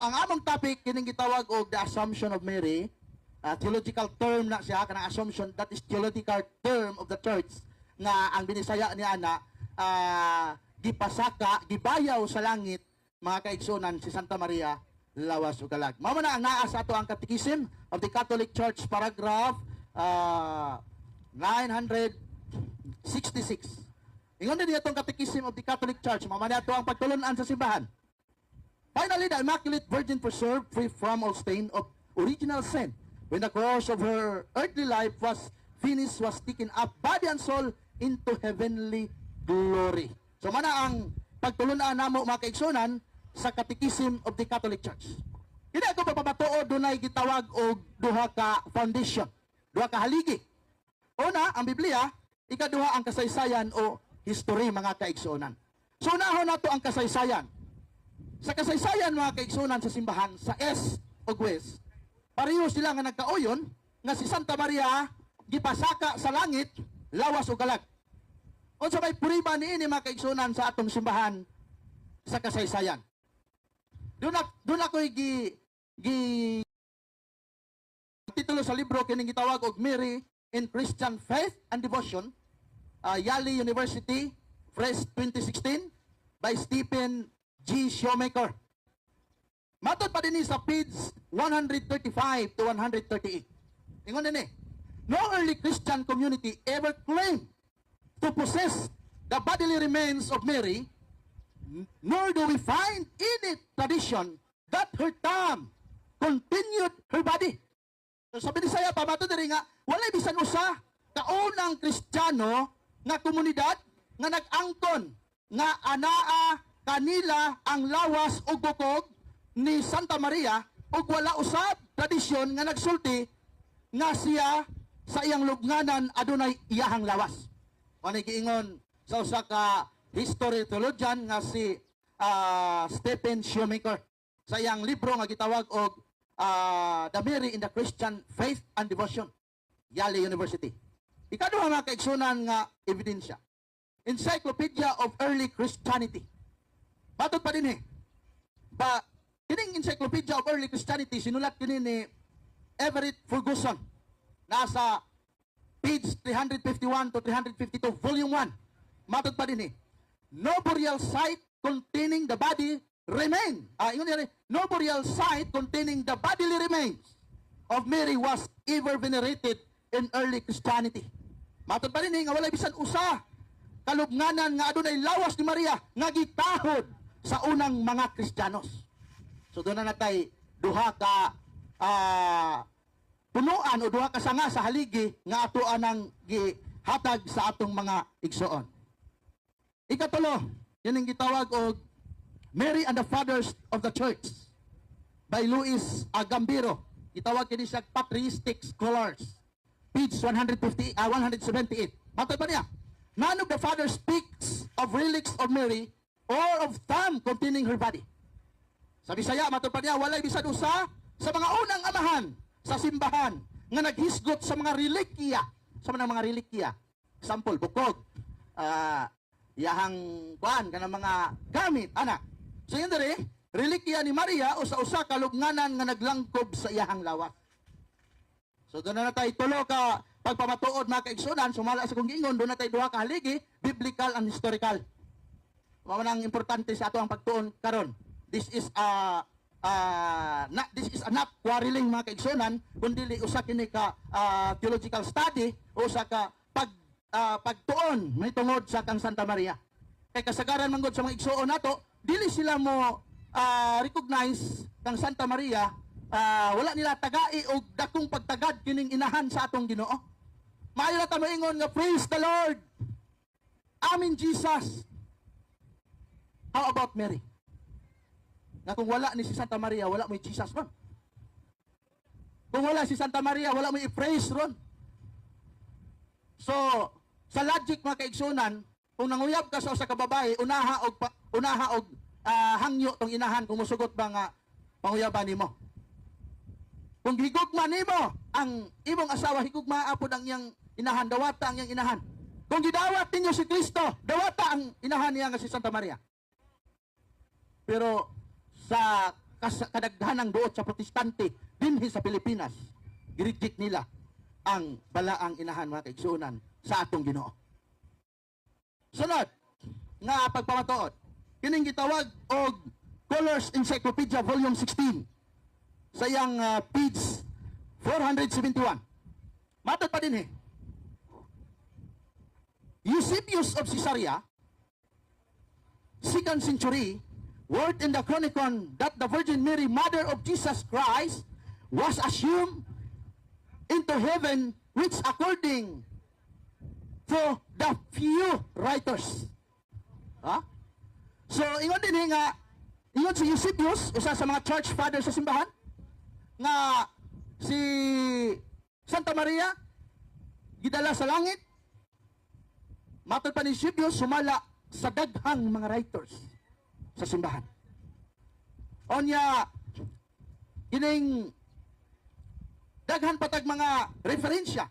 Ang among topic kining gitawag og the Assumption of Mary. Theological term na siya kanang assumption, that is theological term of the church nga ang binisaya niya na gipasaka, gibayaw sa langit mga kaigsunan si Santa Maria lawas ug kalag. Mao man na ang naa sa ato ang Catechism of the Catholic Church, paragraph 966. Ingon din itong Catechism of the Catholic Church, mao man ato ang pagtulunan sa simbahan. Finally, the Immaculate Virgin preserved free from all stain of original sin. When the course of her earthly life was finished, was taken up body and soul into heavenly glory. So mana ang pagtulunan namo mga kaigsunan sa Catechism of the Catholic Church. Kini ako papabatuo dunay gitawag og duha ka foundation, duha ka haligi. Una, ang Biblia, ikaduha ang kasaysayan o history mga kaigsunan. So unahon nato ang kasaysayan. Sa kasaysayan mga kaigsunan sa simbahan sa East o West, pareho sila nga nagkauyon nga si Santa Maria gipasaka sa langit lawas o kalag. Unsa may puriba niini mga kaigsunan sa atong simbahan sa kasaysayan. Doon ako titulo sa libro kining gitawag og Mary in Christian Faith and Devotion, Yale University, Press 2016 by Stephen G. Shoemaker. Matod pa din sa page 135 to 138. Ingon din no early Christian community ever claimed to possess the bodily remains of Mary, nor do we find any tradition that her tomb continued her body. So sabi ni saya pa, matod din nga, walay bisan usa kaunang Kristiyano nga komunidad nga nag-angkon nga anaa kanila ang lawas o bukog ni Santa Maria ug wala usab tradisyon nga nagsulti nga siya sa iyang lubnganan adunay iyahang lawas. Manay giingon sa usa ka history theologian nga si Stephen Shoemaker sa iyang libro nga gitawag og The Mary in the Christian Faith and Devotion, Yale University. Ikaduha mga kaigsunan nga ebidensya, Encyclopedia of Early Christianity. Matod pa din kining Encyclopedia of Early Christianity, sinulat kini ni Everett Ferguson. Nasa page 351 to 352, volume 1. Matod pa din no burial site containing the body remain. No burial site containing the bodily remains of Mary was ever venerated in early Christianity. Matod pa din nga walay bisan usa kalubnganan nga adunay lawas ni Maria nga gitahod sa unang mga Kristiyanos. So doon na natay duha ka punuan o duha ka sanga sa haligi nga ato anang gihatag sa atong mga igsoon. Ikatulo, yan ang gitawag og Mary and the Fathers of the Church by Luis Gambiro. Gitawag kini siya Patristic Scholars. Page 178. Matod pa niya, none of the fathers speaks of relics of Mary or of thumb containing her body. Sa Bisaya, matod pa niya, walay bisan usa sa mga unang amahan sa simbahan nga naghisgot sa mga relikya. Sa mga relikya. Example, bukog, yahang kuan kanang mga gamit, anak. So yun dere, relikya ni Maria o sa usa ka lubnganan nga naglangkob sa iyahang lawas. So doon na tayo tulo ka pagpamatuod mga kaigsunan, sumala sa kong giingon, doon na tayo duha ka haligi, biblical and historical. Mamanang importante sa ato ang pagtuon karon. This is not quarreling mga kaigsunan, kundi usa kini ka theological study o usa ka pagtuon may tungod sa kang Santa Maria. Kay kasagaran manggod sa mga igsuon nato, dili sila mo recognize kang Santa Maria, wala nila tagai og dakong pagtagad kining inahan sa atong Ginoo. Maayo na ta moingon nga praise the Lord. Amen Jesus. How about Mary? Na kung wala ni si Santa Maria, wala mo Jesus ron. Kung wala si Santa Maria, wala mo i-praise ron. So, sa logic mga kaigsunan, kung nanguyab ka sa usa ka babae, unaha og hangyo tong inahan kung musugot ba nga panguyaban nimo. Kung higugma nimo ang imong asawa, higugma apod ang iyang inahan, dawata ang iyang inahan. Kung gidawat ninyo si Kristo, dawata ang inahan niya nga si Santa Maria. Pero sa kadaghanang duot sa protestante dinhi sa Pilipinas, i-reject nila ang balaang inahan mga kaigsuonan sa atong Ginoo. Sunod nga pagpamatuod, kining gitawag og Colors Encyclopedia Volume 16 sa iyang page 471. Matod pa din Eusebius of Caesarea, 2nd century, wrote in the Chronicon that the Virgin Mary, mother of Jesus Christ, was assumed into heaven, which according to the few writers. So, ingon din nga, ingon si Eusebius, usa sa mga church father sa simbahan, nga si Santa Maria, gidala sa langit, matod pa ni Eusebius, sumala sa daghang mga writers sa simbahan. Onya, kining daghan patag mga referensya.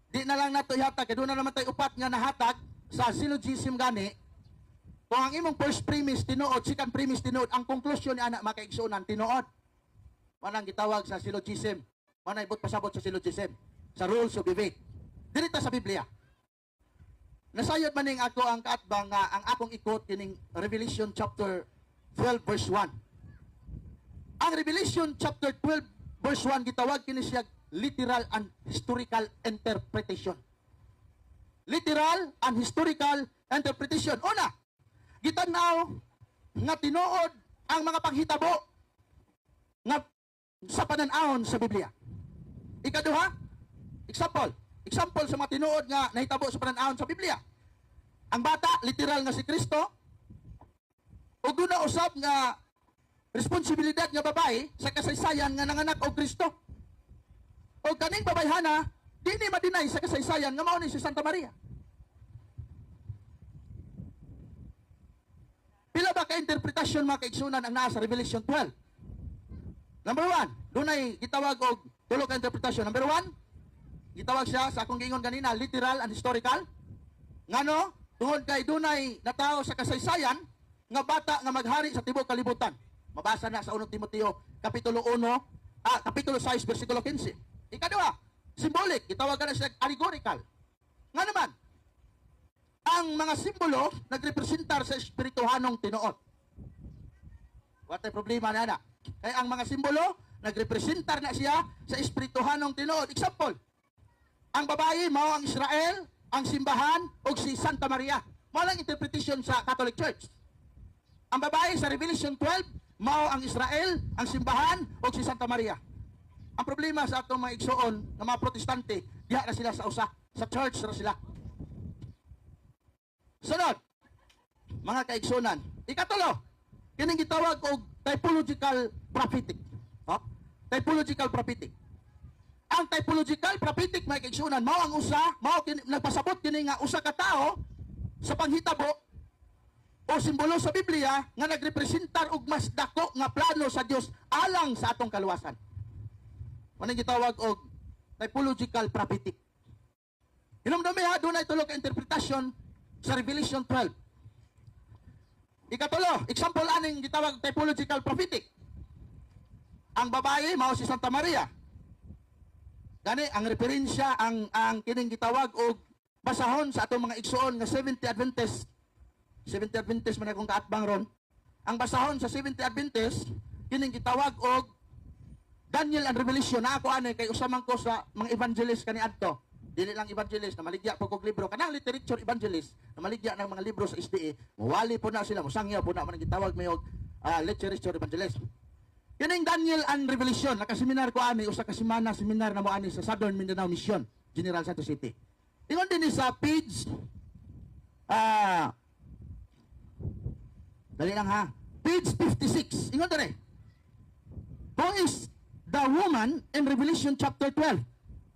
Di na lang nato ihatag, kaya doon na naman tayo upat nga nahatag sa syllogism gani. Kung ang imong first premise tinuod, second premise tinuod, ang conclusion ni anak makaigsuonan tinuod. Manang gitawag sa syllogism. Manang ibot pasabot sa syllogism. Sa rules of debate. Dirita sa Biblia. Nasayod maning ako ang kaatbang nga ang akong ikot kining Revelation chapter 12 verse 1. Ang Revelation chapter 12 verse 1 gitawag kini siya literal and historical interpretation. Literal and historical interpretation. Una, gitanaw nga tinuod ang mga panghitabo nga sa panan-awon sa Biblia. Ikaduha, example sa mga tinuod nga nahitabo sa panan-awon sa Biblia. Ang bata, literal nga si Kristo. Ug na usab nga responsibilidad nga babae sa kasaysayan nga nanganak og Kristo. O kaning babayhana, di ni madinay sa kasaysayan nga mao ni si Santa Maria. Pila ba ka interpretasyon mga kaigsunan ang naa sa Revelation 12? Number 1, dunay gitawag og tulo ka interpretasyon. Number 1, gitawag siya sa akong giingon kanina, literal and historical. Ngano? Tungod kay dunay natao sa kasaysayan nga bata nga maghari sa tibuok kalibutan. Mabasa na sa 1 Timoteo kapitulo 1, kapitulo 6 bersikulo 15. Ikaduha, symbolic, gitawag na siya allegorical. Nga naman, ang mga simbolo nagrepresentar sa espirituhanong tinuod. What ay problema na? Kaya ang mga simbolo nagrepresentar na siya sa espirituhanong tinuod. Example, ang babae mao ang Israel, ang simbahan o si Santa Maria. Mao lang interpretation sa Catholic Church. Ang babae sa Revelation 12 mao ang Israel, ang simbahan o si Santa Maria. Ang problema sa atong mga igsoon ng mga protestante, diha na sila sa usa, sa church na sila. Sunod, mga kaigsunan, ikatulo, kining gitawag og typological prophetic. Typological prophetic. Ang typological prophetic, mga kaigsunan, mao ang usa, nagpasabot kini nga usa ka tao sa panghitabo o simbolo sa Biblia nga nagrepresentar og mas dako nga plano sa Dios alang sa atong kaluwasan. Manang gitawag og typological prophetic. Hinumdumi ha, doon ay tulo ka interpretasyon sa Revelation 12. Ikatulo, example aning gitawag typological prophetic. Ang babae mao si Santa Maria. Gani ang referensya ang kining gitawag og basahon sa atong mga igsuon nga 70 Adventist. 70 Adventist man akong kaatbang ron. Ang basahon sa 70 Adventist kining gitawag og Daniel and Revelation. Na ako ani kay usamang ko sa mga evangelist kani adto. Dili lang evangelist na maligya po kog libro. Kanang literature evangelist na maligya ng mga libro sa SDA. Mawali po na sila, musangya po na man gitawag may og literature evangelist. Kining Daniel and Revelation, nakaseminar ko ani usa ka semana seminar na mo ani sa Southern Mindanao Mission, General Santos City. Ingon din sa page dali lang ha. Page 56. Ingon dire. Who is the woman in Revelation chapter 12?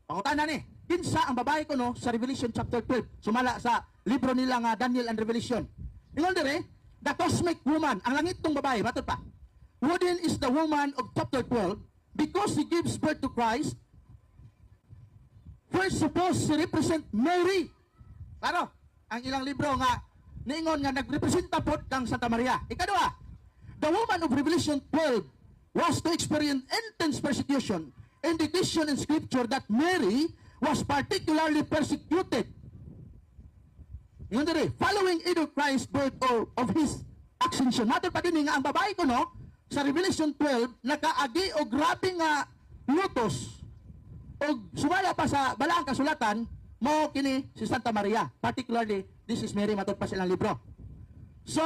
Pangutan na ni. Kinsa ang babae ko no sa Revelation chapter 12? Sumala sa libro nila nga Daniel and Revelation. Ingon dire, the cosmic woman, ang langit tong babae, matod pa. Wooden is the woman of chapter 12 because she gives birth to Christ. First supposed to represent Mary. Claro, ang ilang libro nga niingon nga nagrepresenta pod kang Santa Maria. Ikaduha, the woman of Revelation 12 was to experience intense persecution, indication in Scripture that Mary was particularly persecuted. Yun dire, following either Christ's birth or of his ascension. Matod pa din nga ang babae ko no, sa Revelation 12, nakaagi o grabe nga lutos o sumala pa sa balaang kasulatan, mo kini si Santa Maria. Particularly, this is Mary, matod pa silang libro. So,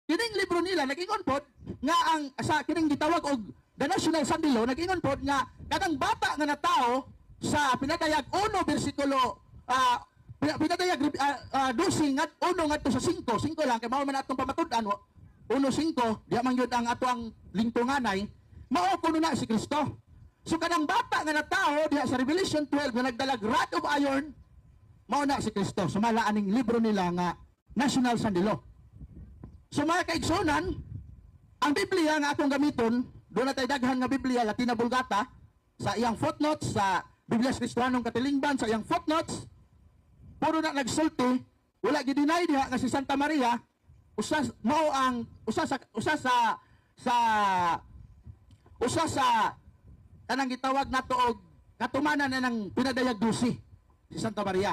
kining libro nila, nag-ingon pod, nga ang, sa kining gitawag og The National Sunday Law, nag-ingon pod nga, kadang bata nga na tao, sa pinatayag 1 versikulo, pinatayag 12 nga, 1 nga to sa 5 lang, kaya mao man atong pamatudan, 1-5, diya man yun ang ato ang lingtunganay, mao kuno na si Kristo. So kadang bata nga na tao diha sa Revelation 12 nga nagdalag rod of iron, mao na si Kristo. Sumala aning libro nila nga National Sunday Law. So mga kaigsunan, ang Biblia nga atong gamiton, doon na tayo daghan nga Biblia, Latina Vulgata, sa iyang footnotes, sa Biblia Kristiyanong Katilingban, sa iyang footnotes, puro na nagsulti, wala gidinay diha nga si Santa Maria, usa sa kanang gitawag nato og katumanan na ng pinadayag 12 si Santa Maria.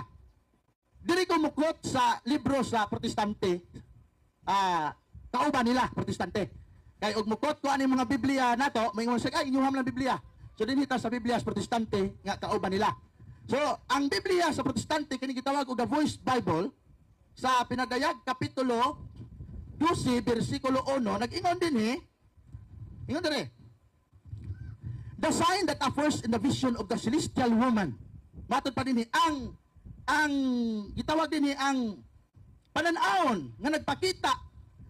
Dili ko mukot sa libro sa Protestante, kauban nila Protestante. Kay og mukot ko ani mga Biblia nato, may ingon sa inyuham lang Biblia. So dinhita sa Biblia sa Protestante nga kauban nila. So ang Biblia sa Protestante kini gitawag og the Voice Bible sa pinadayag kapitulo 12 bersikulo 1 nag-ingon dinhi. Ingon dire. The sign that appears in the vision of the celestial woman. Matod pa dinhi ang gitawag dinhi ang panan-awon nga nagpakita,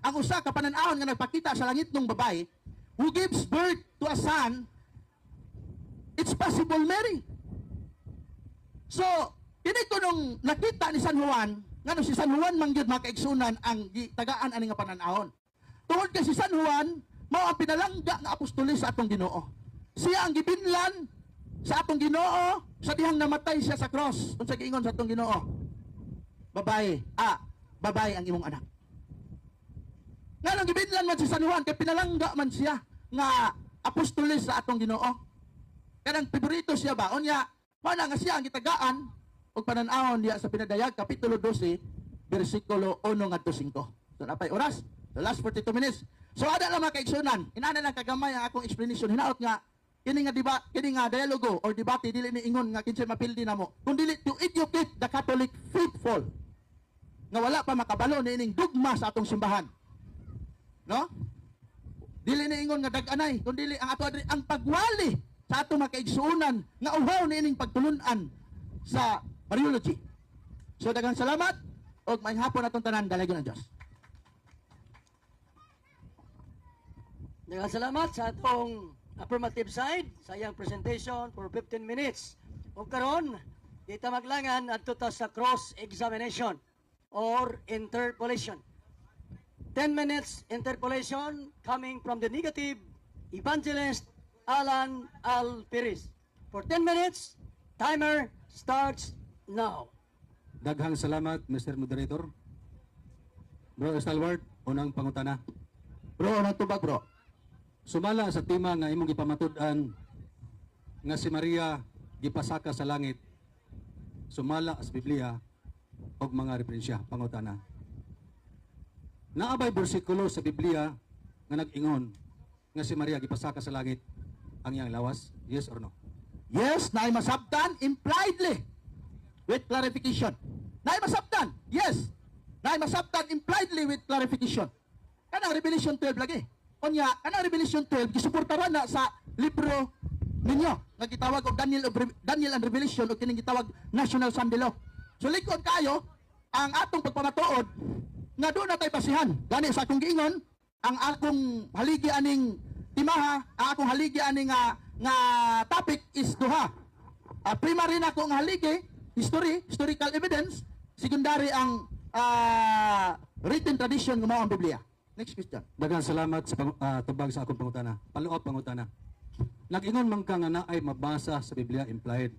ang usa ka panan-awon nga nagpakita sa langit ng babae who gives birth to a son. It's possible Mary. So, kini ko nung nakita ni San Juan, ngano si San Juan mangyud makaigsunan ang tagaan ani nga panan-awon. Tungod kay si San Juan mao ang pinalangga nga apostoles sa atong Ginoo. Siya ang gibinlan sa atong Ginoo sa dihang namatay siya sa cross. Unsa giingon sa atong Ginoo? Babae ang imong anak. Nganong gibinlan man si San Juan kay pinalangga man siya nga apostoles sa atong Ginoo. Kanang paborito siya ba? Unya, mao na nga siya ang gitagaan og panan-awon diya sa pinadayag kapitulo 12 bersikulo 1 ngadto 5. So napay oras, the last 42 minutes. So ada lang mga kaigsunan, inana lang kagamay ang akong explanation. Hinaot nga kini nga dialogo or debate dili ni ingon nga kinsay mapildi namo. Kun dili to educate the Catholic faithful nga wala pa makabalo ni ining dogma sa atong simbahan. No? Dili ni ingon nga dag-anay, kun dili ang ato ang pagwali sa atong mga kaigsunan nga uhaw ni ining pagtulun-an sa Mariology. So daghang salamat og maayong hapon atong tanan, dalagon ang Dios. Daghang salamat sa atong affirmative side sa iyang presentation for 15 minutes. O karon, kita maglangan adto ta sa cross-examination or interpolation. 10 minutes interpolation coming from the negative evangelist Alan Alperis. For 10 minutes, timer starts now. Daghang salamat, Mr. Moderator. Bro Stalwart, unang pangutana. Bro, anong tubag bro? Sumala sa tema nga imong gipamatud-an nga si Maria gipasaka sa langit. Sumala sa Biblia og mga referensya, pangutana. Naabay bersikulo sa Biblia nga nag-ingon nga si Maria gipasaka sa langit ang iyang lawas? Yes or no? Yes, naay masabtan impliedly with clarification. Naay masabtan. Yes. Naay masabtan impliedly with clarification. Kanang Revelation 12 lagi. Unya, kanang Revelation 12 gisuportaran na sa libro ninyo nga gitawag og Daniel and Revelation o kining gitawag National Sunday Law. So likod kayo ang atong pagpamatuod nga doon na tayo basihan. Gani sa akong giingon, ang akong haligi aning timaha, ang akong haligi aning nga topic is duha. Primary na akong haligi, historical evidence, secondary ang written tradition ng mga Biblia. Next question. Daghang salamat sa tubag sa akong pangutana. Paluot pangutana. Nag-ingon man ka nga naay mabasa sa Biblia implied.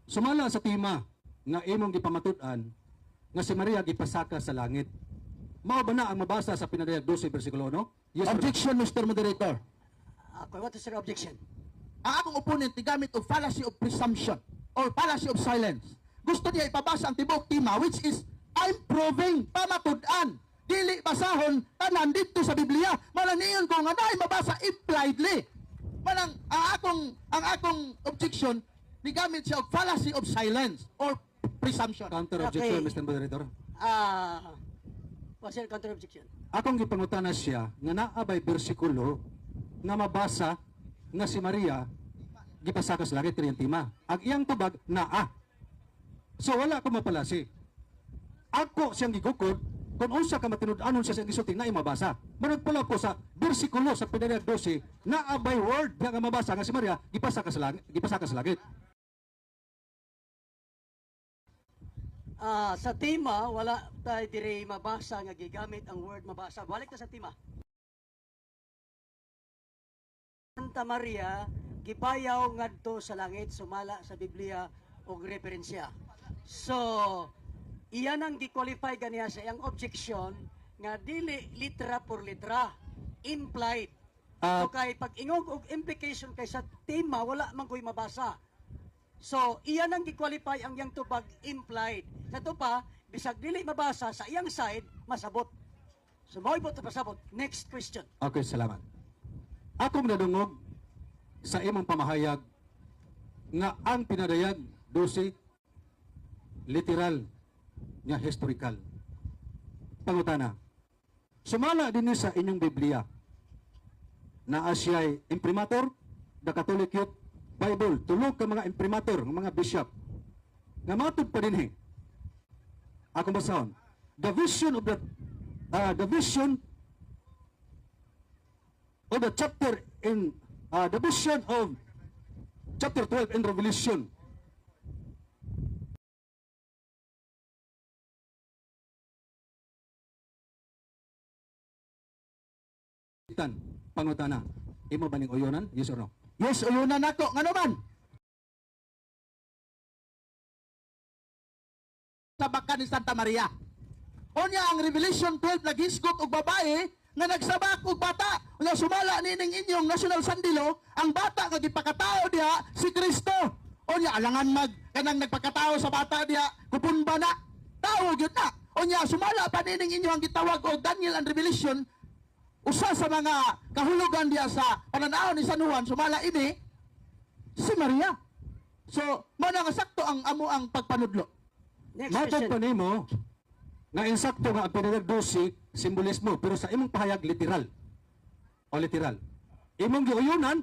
Sumala sa tema nga imong gipamatud-an nga si Maria gipasaka sa langit. Mao ba na ang mabasa sa pinadayag 12 bersikulo 1? Yes or no? Objection, Mr. Moderator. What is your objection? Ang akong opponent gamit og fallacy of presumption or fallacy of silence. Gusto niya ipabasa ang tibok tima, which is I'm proving pamatud-an. Dili basahon tanan dito sa Biblia. Malaniyon ko nga naay mabasa impliedly. Manang ang akong objection ni gamit siya og fallacy of silence or presumption. Counter objection, Okay. Mr. Moderator. What's your counter objection? Akong gipangutana siya nga naabay bersikulo nga mabasa nga si Maria gipasaka sa langit kaniyang tima. Ang iyang tubag naa. So wala ko mapalasi. Ako siyang gigukod kung unsa ka matinud-anon siya sa gisulti na mabasa. Managpula ko sa bersikulo sa pinadayag 12 naabay word nga mabasa nga si Maria gipasaka sa langit. Sa tima, wala tayo dire mabasa nga gigamit ang word mabasa. Balik na sa tima. Santa Maria, gipayaw ngadto sa langit, sumala sa Biblia og referensya. So, iyan ang gi-qualify ganiya sa iyang objection nga dili litra por litra, implied. So kay pag-ingog og implication kay sa tima, wala man ko'y mabasa. So, iyan ang gi-qualify ang iyang tubag implied. Sa to pa, bisag dili mabasa sa iyang side, masabot. So, mao ibot pasabot. Next question. Okay, salamat. Akong nadungog sa imong pamahayag nga ang pinadayag 12 literal nga historical. Pangutana. Sumala din sa inyong Biblia na asiya'y imprimatur, the Catholic Youth Bible, tulog ka mga imprimatur, mga bishop, nga matod pa din akong basahon. The vision of the chapter in the vision of chapter 12 in Revelation. Pangutana, imo ba ning uyonan? Yes or no? Yes, uyunan nako. Ngano man? Sa baka ni Santa Maria. Unya ang Revelation 12 naghisgot og babae nga nagsabak og bata. Unya sumala nining inyong national sandilo, ang bata nga gipakatao diha si Kristo. Unya alangan kanang nagpakatao sa bata diha, kupon ba na? Tao gyud na. Unya sumala pa nining inyong gitawag og Daniel and Revelation, usa sa mga kahulugan diya sa pananaw ni San Juan, sumala ini si Maria. So, mo na nga sakto ang amo ang pagpanudlo. Next Matod pa question. nimo nga insakto nga ang pinadayag 12 simbolismo pero sa imong pahayag literal. O literal. Imong giuyunan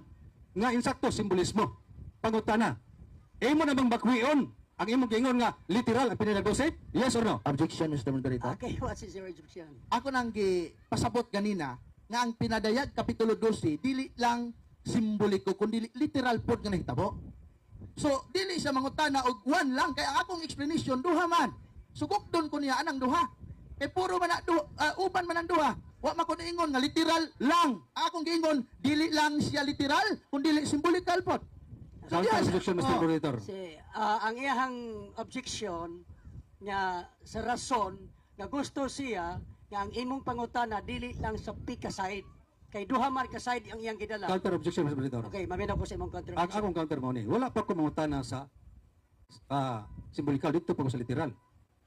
nga insakto simbolismo. Pangutana. Imo na bang bakwion ang imong giingon nga literal ang pinadayag 12? Yes or no? Objection, Mr. Moderator. Okay, what is your objection? Ako nang pasabot ganina nga ang pinadayag kapitulo 12 dili lang simboliko kundi literal pod nga nahitabo. So dili sa mangutana og one lang kay ang akong explanation duha man. Sugokdon ko niya anang duha. Kay puro man uban man ang duha. Wa man ko niingon nga literal lang. Akong giingon dili lang siya literal kundi simbolikal pod. Counter objection, Mr. Moderator. Si, ang iyahang objection nga sa rason nga gusto siya nga ang imong pangutana dili lang sa pika side kay duha man ka side ang iyang gidala. Counter objection, Mr. Moderator. Okay, maminaw ko sa imong counter Ang objection. akong counter mo ni, wala pa ko mangutana sa simbolikal dito pa ko sa literal.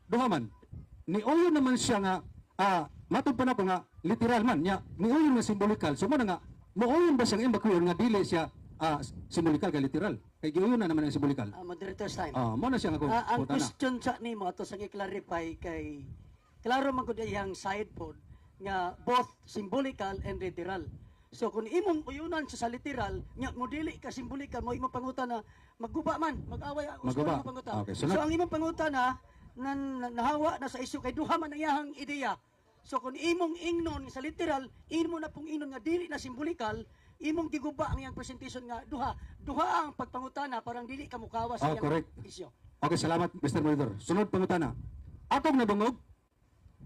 Duha man. Niuyon naman siya nga matod pa na ko nga literal man nya niuyon nga simbolikal. So mo na nga muuyon ba siyang imbakuyon nga dili siya simbolikal ka literal. Kay giuyon na naman ang simbolikal. Moderator's time. Mo na siya nga Ang putana. question sa nimo ato sa i-clarify kay klaro man gud iyang side pod nga both symbolical and literal. So kung imong uyunan sa literal, nya mo dili ka simbolikal mo imong pangutana magguba man, mag-away Magguba. imong pangutana. Okay, so sunod. ang imong pangutana nahawa na sa isyu kay duha man ang iyang ideya. So kung imong ingnon sa literal, imo na pong ingnon nga dili na simbolikal, imong giguba ang iyang presentation nga duha ang pagpangutana parang dili ka mukawa sa iyang Correct. isyu. Okay, salamat Mr. Moderator. Sunod pangutana. Atong nabungog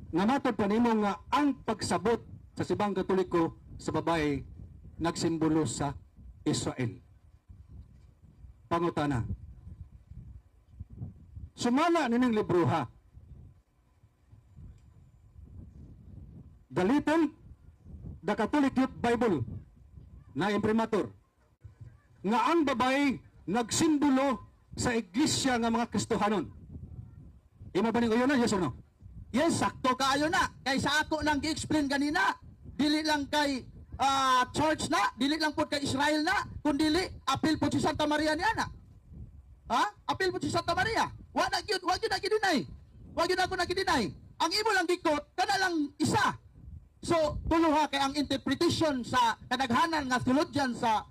nga matod pa nimo nga ang pagsabot sa Sibang Katoliko sa babae nagsimbolo sa Israel. Pangutana. Sumala nining libruha the little, the Catholic Youth Bible na imprimatur nga ang babae nagsimbolo sa iglesia nga mga Kristohanon. Imo ba ning uyon na, yes or no? Yes, sakto kaayo na. Kay sa ako nang gi-explain ganina, dili lang kay church na, dili lang po kay Israel na, kundi apil po si Santa Maria niya na. Ha? Apil po si Santa Maria. Wag yun na gidinay. Wag yun ako na gidinay. Ang imo lang gikot, kana lang isa. So, tuluha kay ang interpretation sa kadaghanan nga theologian sa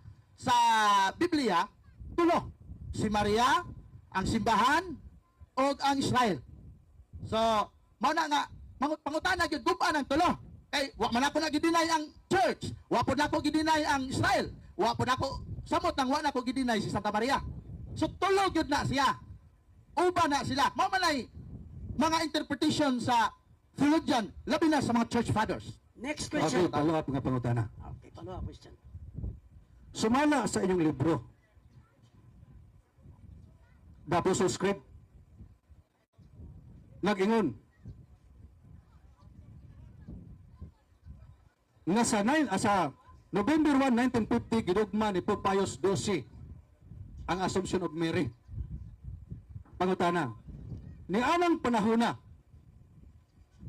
Biblia, tulo. Si Maria, ang simbahan, o ang Israel. So, mao na nga, pangutana gyud guba ng tulo. Kay wa man ako nagidinay ang church, wa po nako gidinay ang Israel, wa po nako samot nang wa nako gidinay si Santa Maria. So tulo gyud na siya. Uba na sila. Mao man ay mga interpretation sa theologian, labi na sa mga church fathers. Next Okay, question. follow-up nga pangutana. Okay, follow-up question. Sumala sa inyong libro, The Apostles' Creed, nag-ingon nga sa November 1, 1950, gidugma ni Pope Pius XII ang Assumption of Mary. Pangutana, ni anang panahona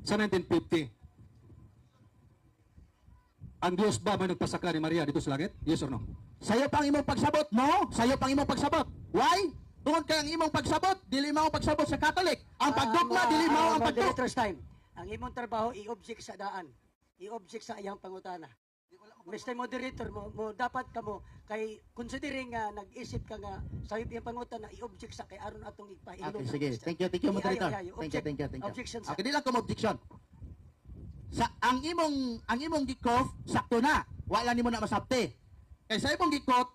sa 1950, ang Diyos ba may nagpasaka ni Maria dito sa langit? Yes or no? Sayo pang imong pagsabot, no? Sayo pang imong pagsabot. Why? Tungod kay ang imong pagsabot, dili mao pagsabot sa Catholic. Ang pagdugma dili mao ang pagdugma. Moderator's time. Ang imong trabaho i-object sa daan. I-object sa iyang pangutana. Mr. Moderator, mo dapat kamo kay considering nga nag-isip ka nga sa iyang pangutana i-object sa kay aron atong ipahilom. Okay, sige. Thank you, moderator. Thank you. Objection sa. Okay, di lang ko objection. Sa ang imong gikof sakto na. Wala nimo na masabti. Kay sa imong gikot,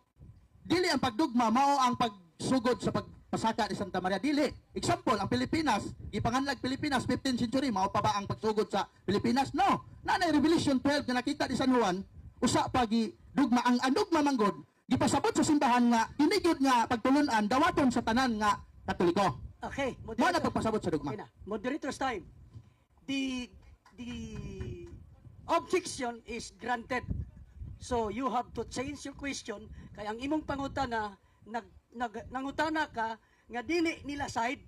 dili ang pagdugma mao ang pagsugod sa pagpasaka ni Santa Maria, dili. Example, ang Pilipinas, ipanganlag Pilipinas 15th century, mao pa ba ang pagsugod sa Pilipinas? No. Nanay Revelation 12 na nakita ni San Juan, usa pa gi dugma ang dugma manggod, gipasabot sa simbahan nga tinigod nga pagtulunan dawaton sa tanan nga Katoliko. Okay, Mao na moderator. pagpasabot sa dugma. Okay na. Moderator's time. The objection is granted. So you have to change your question kay ang imong pangutana nangutana ka nga dili nila side.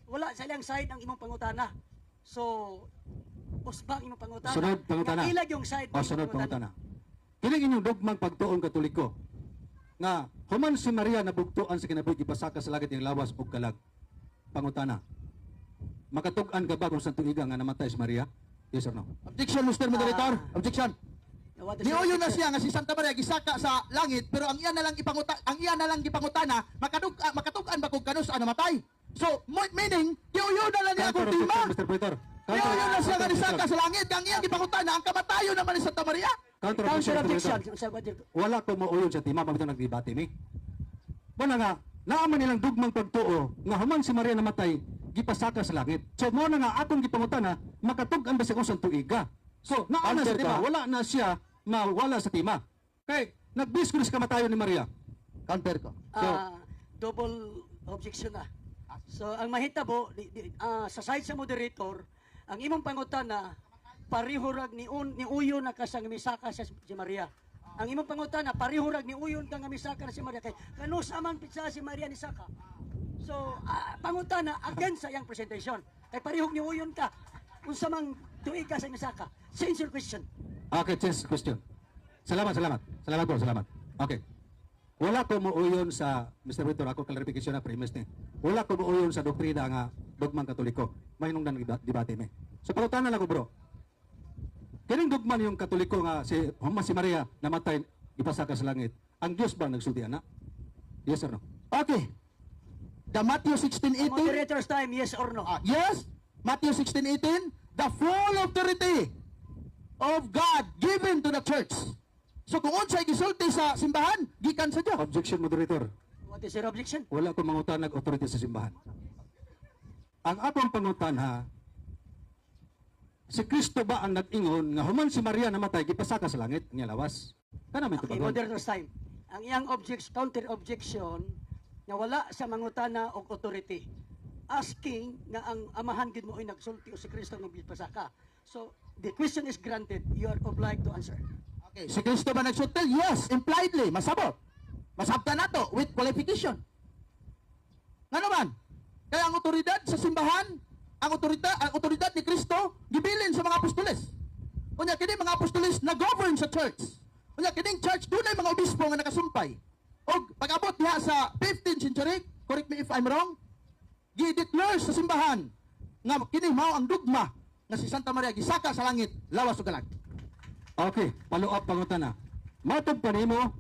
Wala sa ilang side ang imong pangutana. So usbang imong pangutana. Sunod pangutana. Nga ilag yung side O, ng sunod pangutana. pangutana. Kining inyong dogmang pagtuon Katoliko nga human si Maria nabugtuan sa kinabuhi gipasaka sa langit ng lawas ug kalag. Pangutana. Makatug-an ka ba kung sa tuiga nga namatay si Maria? Yes or no? Objection, Mr. Moderator. Objection. What is Niuyo your na objection? siya nga si Santa Maria gisaka sa langit pero ang iya na lang gipangutana makatug-an ba kung kanus namatay. So meaning niuyo na lang niya kung Counter tima. objection, Mr. Pretor. Niuyo na siya nga gisaka sa langit kang iya gipangutana ang kamatayo naman ni Santa Maria. Counter Counter objection, objection. Mr. Pretor. Sa Wala ko mauyon sa tima pabitaw nagdebate mi. Muna nga, naaman nilang dugmang pagtuo nga human si Maria namatay gipasaka sa langit. So mo na nga akong gipangutana makatug-an ba sa kung sa tuiga. So naa na sa Counter tima, ka. wala na siya mawala sa tima. Kay nagbis ko sa kamatayon ni Maria. Counter ko. double objection na. So ang mahitabo sa side sa moderator, ang imong pangutana parihurag ni uyon na kasang misaka sa si Maria. Ang imong pangutana parihurag ni uyon ka nga misaka na si Maria kay kanus aman pitsa si Maria ni Saka. So pangutana against sa iyang presentation. Kay parihog ni uyon ka unsa mang tuig ka sa misaka. Change your question. Okay, change the question. Salamat. Salamat po, salamat. Okay. Wala ko muuyon sa, Mr. Victor, ako clarification na premise ni. Wala ko muuyon sa doktrina nga dogmang Katoliko. May nung debate me. So, pangutanan lang ko, bro. Kining dogma niyong Katoliko nga si Maria namatay, ipasaka sa langit. Ang Diyos ba nagsulti, anak? Yes or no? Okay. The Matthew 16:18. Moderator's time, yes or no? Yes. Matthew 16:18. The full authority of God given to the church. So kung unsay gisulti sa simbahan, gikan sa Dios. Objection, moderator. What is your objection? Wala ko mangutanag authority sa simbahan. Ang akong pangutanha, si Kristo ba ang nag-ingon nga human si Maria namatay gipasaka sa langit nga lawas? Kana may Okay, tubagon. moderator's time. Ang iyang counter objection na wala sa mangutana og authority. Asking nga ang amahan gid mo ay nagsulti o si Kristo ng pasaka. So the question is granted, you are obliged to answer. Okay, si Kristo ba nagsutil? Yes, impliedly, masabot. Masabta na to with qualification. Nga naman, kaya ang otoridad sa simbahan, ang otoridad ni Kristo, gibilin sa mga apostoles. Kunya, kini mga apostoles na-govern sa church. Kunya, kining church, doon ay mga obispo nga nakasumpay. O pag-abot niya sa 15th century, correct me if I'm wrong, gi-declare sa simbahan nga kini mao ang dogma nga si Santa Maria gisaka sa langit, lawas ug galag. Okay, follow-up pangutana. Matod pa nimo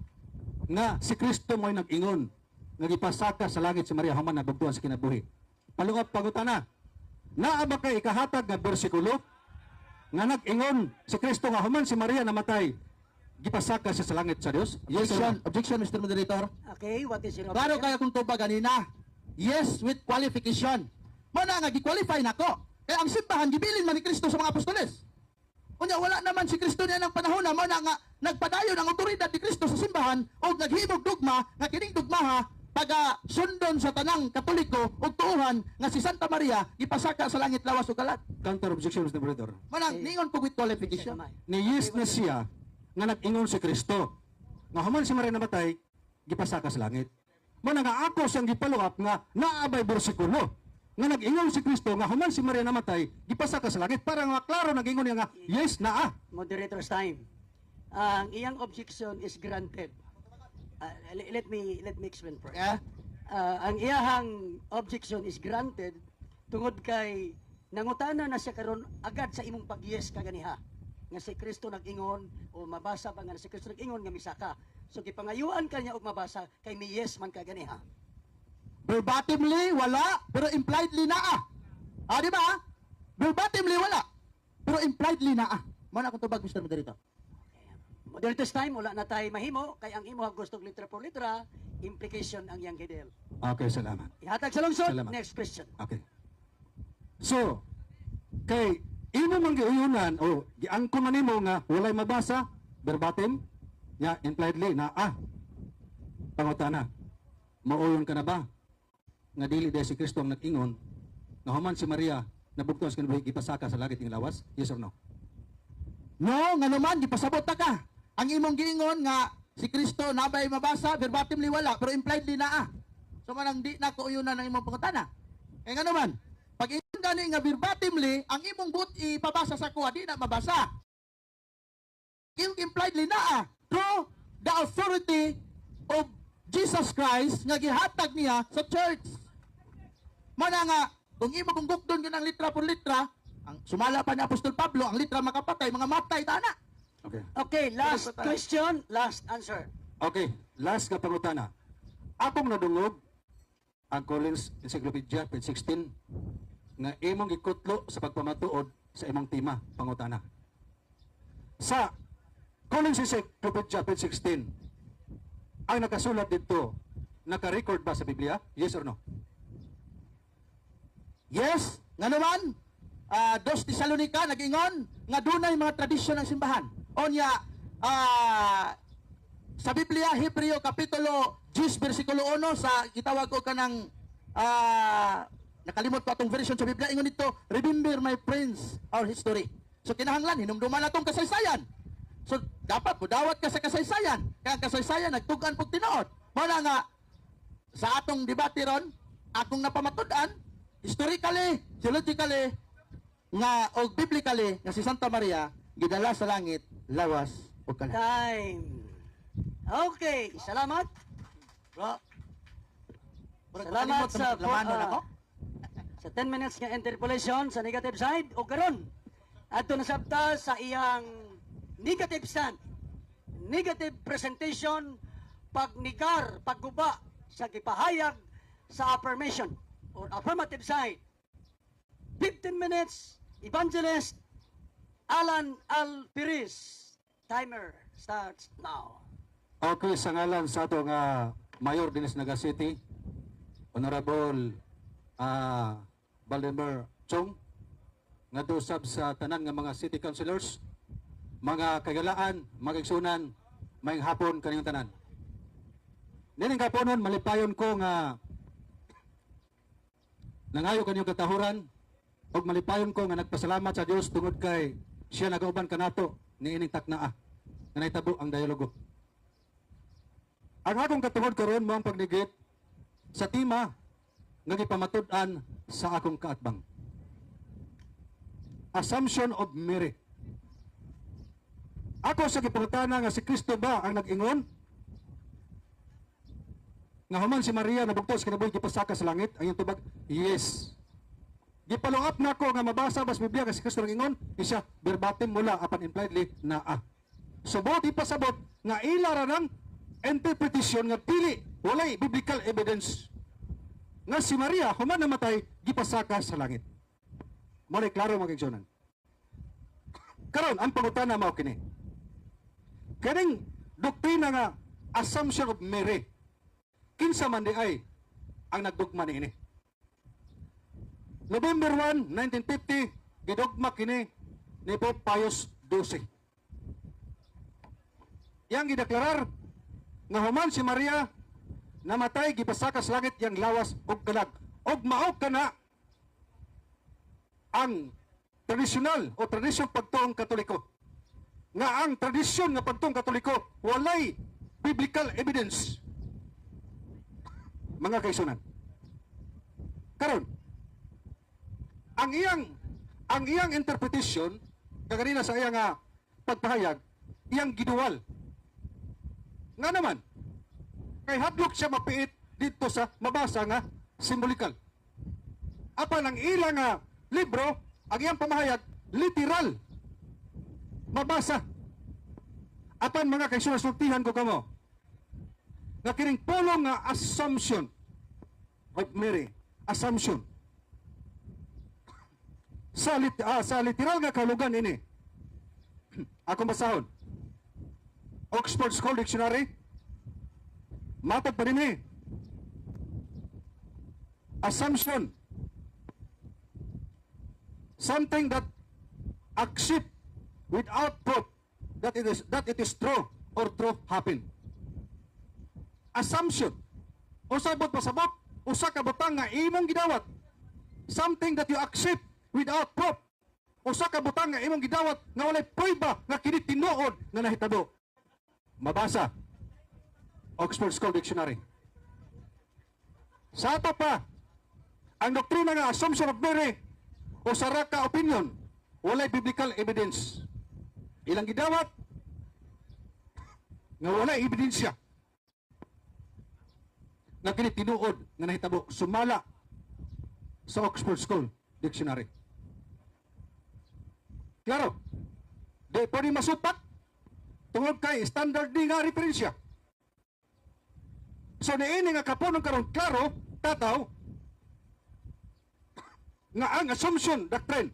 nga si Kristo mo'y nag-ingon nga gipasaka sa langit si Maria human nabugtuan sa kinabuhi. Follow-up pangutana. Naa ba kay ikahatag nga bersikulo nga nag-ingon si Kristo nga human si Maria namatay gipasaka siya sa langit sa Dios? Yes or no? Objection, Mr. Moderator. Okay, what is your Klaro objection? kaya kung tuba ganina. Yes, with qualification. Muna nga, gi-qualify na ko. Kaya ang simbahan, gibilin man ni Kristo sa mga apostoles. Kunya, wala naman si Kristo niya ng panahon na muna nga, nagpadayon ang otoridad ni Kristo sa simbahan o naghimog dogma, nga kining dogma taga sundon sa tanang katoliko o tuuhan nga si Santa Maria ipasaka sa langit lawas o kalat. Counter objection, Mr. Moderator. Manang, ningon ko with qualification. Ni yes na siya nga nag-ingon si Kristo nga human si Maria namatay gipasaka sa langit. Muna nga ako siyang gipaluap nga naabay bersikulo nga nag-ingon si Kristo nga human si Maria namatay gipasaka sa langit para nga klaro nag-ingon niya nga yes naa. Moderator's time. Ang iyang objection is granted. Let me explain first. Yeah? Ang iyahang objection is granted tungod kay nangutana na siya karon agad sa imong pag-yes kaganiha nga si Kristo nag-ingon o mabasa ba nga si Kristo nag-ingon nga misaka. So gipangayuan kanya og mabasa kay may yes man kaganiha. Verbatimly, wala, pero impliedly naa. Di ba? Verbatimly, wala, pero impliedly naa. Mana akong tubag, Mr. Moderator. Moderator's time, wala na tayo mahimo kay ang imo gusto litra por litra, implication ang iyang hidel. Okay, salamat. Ihatag sa lungsod, Salamat. next question. Okay. So, kay imo man giuyunan o giangkon man nimo nga walay mabasa verbatim ya impliedly na pangutana. Mauyon ka na ba nga dili dahil si Kristo ang nag-ingon nga human si Maria nabugton sa kinabuhi gipasaka sa langit ning lawas? Yes or no? No, nga naman, gipasabot na ka. Ang imong giingon nga si Kristo nabay mabasa, verbatimly wala, pero impliedly naa. So manang di na ko uyunan ng imong pangutana. Kaya nga naman, pag ingon gani nga verbatimly, ang imong but ipabasa sa kuha, di na mabasa. Yung impliedly naa, through the authority of Jesus Christ nga gihatag niya sa church. Mana nga, kung imo kung gukdon yun ang litra por litra, ang sumala pa ni Apostol Pablo, ang litra makapatay, mga matay, tana. Okay. Okay, last question, last answer. Okay, last ka pangutana. Akong nadungog ang Collins Encyclopedia page 16 nga imong gikutlo sa pagpamatuod sa imong tema pangutana. Sa Collins Encyclopedia page 16 ang nakasulat dito naka-record ba sa Biblia? Yes or no? Yes, nga naman, 2 Tesalonica nag-ingon nga dunay mga tradisyon ng simbahan. Onya, sa Biblia, Hebreo Kapitulo 10, versikulo 1, sa gitawag ko ka ng, nakalimot ko atong version sa Biblia, ingon ito, remember my friends, our history. So kinahanglan, hinumduman na itong kasaysayan. So dapat mudawat ka sa kasaysayan. Kaya ang kasaysayan, nagtugan pag tinuod. Muna nga, sa atong debate ron, akong napamatudan, historically, theologically, nga o biblically nga si Santa Maria gidala sa langit lawas o kalat. Time. Okay, salamat. Bro, Salamat sa lamanon ako. sa 10 minutes nga interpolation sa negative side o karon adto na sabta sa iyang negative stand. Negative presentation, pagnigar, pagguba sa gipahayag sa affirmation or affirmative side. 15 minutes, Evangelist Alan Alpiris. Timer starts now. Okay, sa ngalan sa ato nga Mayor Dinis Naga City, Honorable Valdemar Chong, nga dusab sa tanan nga mga city councilors, mga kagalaan, mga igsunan, may hapon kaniyong tanan. Nining kaponon, malipayon ko nga nangayo kaniyong katahuran, og malipayon ko nga nagpasalamat sa Dios tungod kay siya nagauban kanato ni ining taknaa nga nahitabo ang dialogo. Ang akong katungod karon mo ang pagligit sa tema nga gipamatud-an sa akong kaatbang. Assumption of Mary. Ako sa gipangutana nga si Kristo ba ang nag-ingon? Nga human si Maria nabugto sa kinabuhi gipasaka sa langit, ang iyong tubag, yes. Gipalong up na ko nga mabasa bas Biblia nga si Kristo nag-ingon, isa verbatim mula apan impliedly naa. Subot ipasabot nga ila ra ng interpretation nga pili walay biblical evidence nga si Maria human namatay gipasaka sa langit. Mo klaro mga kigsunan. Karon ang pangutana mao kini. Kaning doktrina nga assumption of Mary. Kinsa man di ay ang nagdugma niini. November 1, 1950 gidugma kini ni Pope Pius XII. Yang gideklarar nga human si Maria namatay gipasaka sa langit yang lawas og kalag. Og mao kana ang tradisyonal o tradisyon pagtuong Katoliko. Nga ang tradisyon nga pagtuong Katoliko walay biblical evidence. Mga kaisunan. Karon ang iyang interpretation kaganina sa iyang pagpahayag iyang giduwal. Nga naman, kay hadlok siya mapiit dito sa mabasa nga simbolikal. Apan ang ilang libro, ang iyang pamahayag, literal. Mabasa. Apan mga kaisunasultihan ko kamo, nga kining pulong nga assumption of Mary, assumption. Sa literal nga kalugan ini, akong basahon, Oxford School Dictionary, matag pa rin assumption. Something that accept without proof that it is true or true happen. Assumption. Usabot pasabot, usa ka butang nga imong gidawat. Something that you accept without proof. Usa ka butang nga imong gidawat nga walay prueba nga kini tinuod nga nahitabo. Mabasa. Oxford School Dictionary. Sa ato pa, ang doktrina nga assumption of Mary o saraka opinion, walay biblical evidence. Ilang gidawat nga walay ebidensya nga kini tinuod nga nahitabo sumala sa Oxford School Dictionary. Klaro, di pwede masupat tungod kay standard ni nga referensya. So niini nga kapunong karon klaro tataw nga ang assumption doctrine